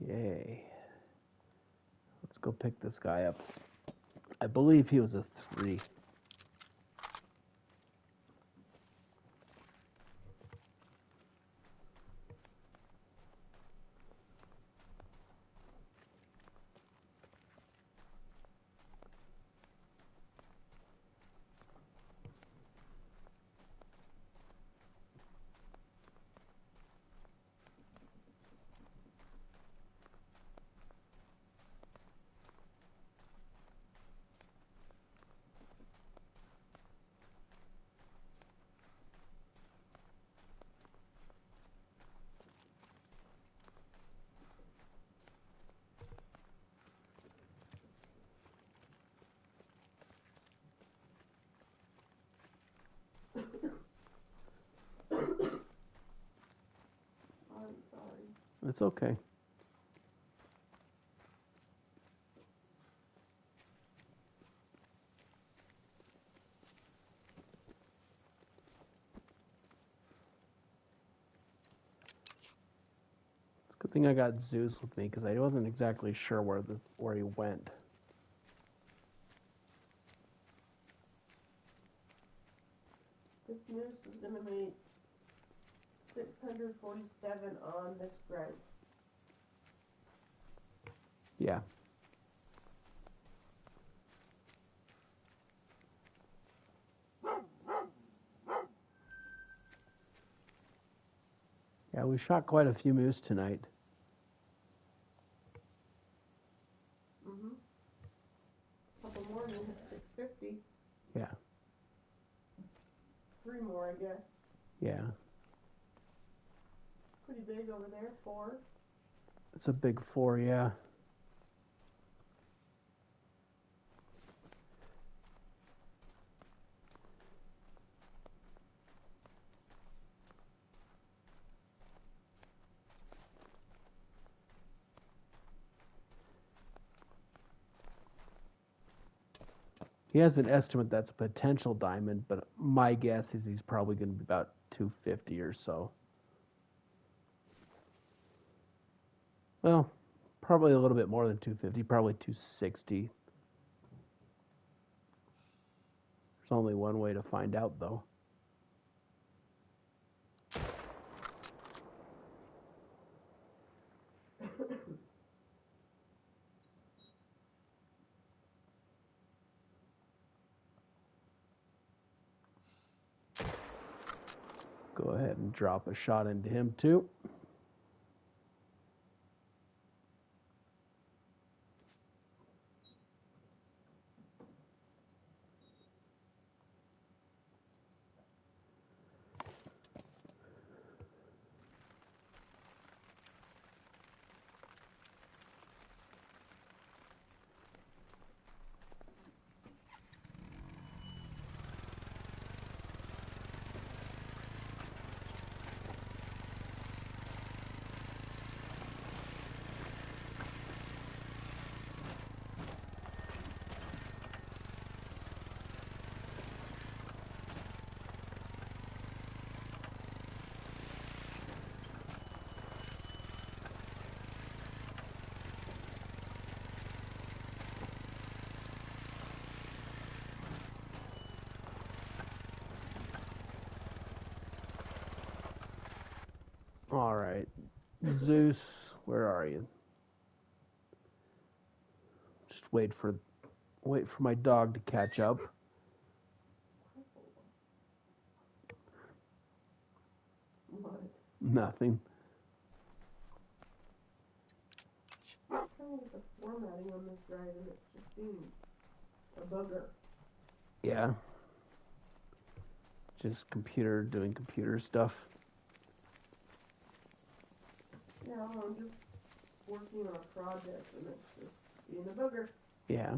Okay. Let's go pick this guy up. I believe he was a 3. I'm sorry. It's okay. Good thing I got Zeus with me because I wasn't exactly sure where he went. This noose is going to make 647 on this grind. Yeah. Yeah, we shot quite a few moose tonight. Mm-hmm. A couple more and we hit 650. Yeah. 3 more, I guess. Yeah. Pretty big over there. 4. It's a big 4, yeah. He has an estimate that's a potential diamond, but my guess is he's probably going to be about 250 or so. Well, probably a little bit more than 250, probably 260. There's only one way to find out, though. Go ahead and drop a shot into him, too. All right. Zeus, where are you? Just wait for my dog to catch up. What? Nothing. I'm trying to get the formatting on this drive and it's just being a bugger. Yeah. Just doing computer stuff. Yeah, I'm just working on a project and it's just being a bugger. Yeah.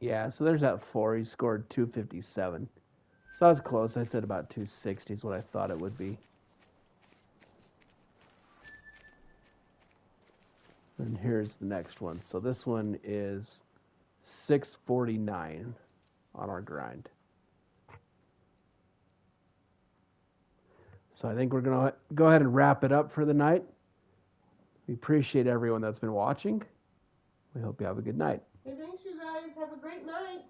Yeah, so there's that 4. He scored 257. So I was close. I said about 260 is what I thought it would be. And here's the next one. So this one is 649 on our grind. So I think we're going to go ahead and wrap it up for the night. We appreciate everyone that's been watching. We hope you have a good night. Hey, thanks you guys. Have a great night.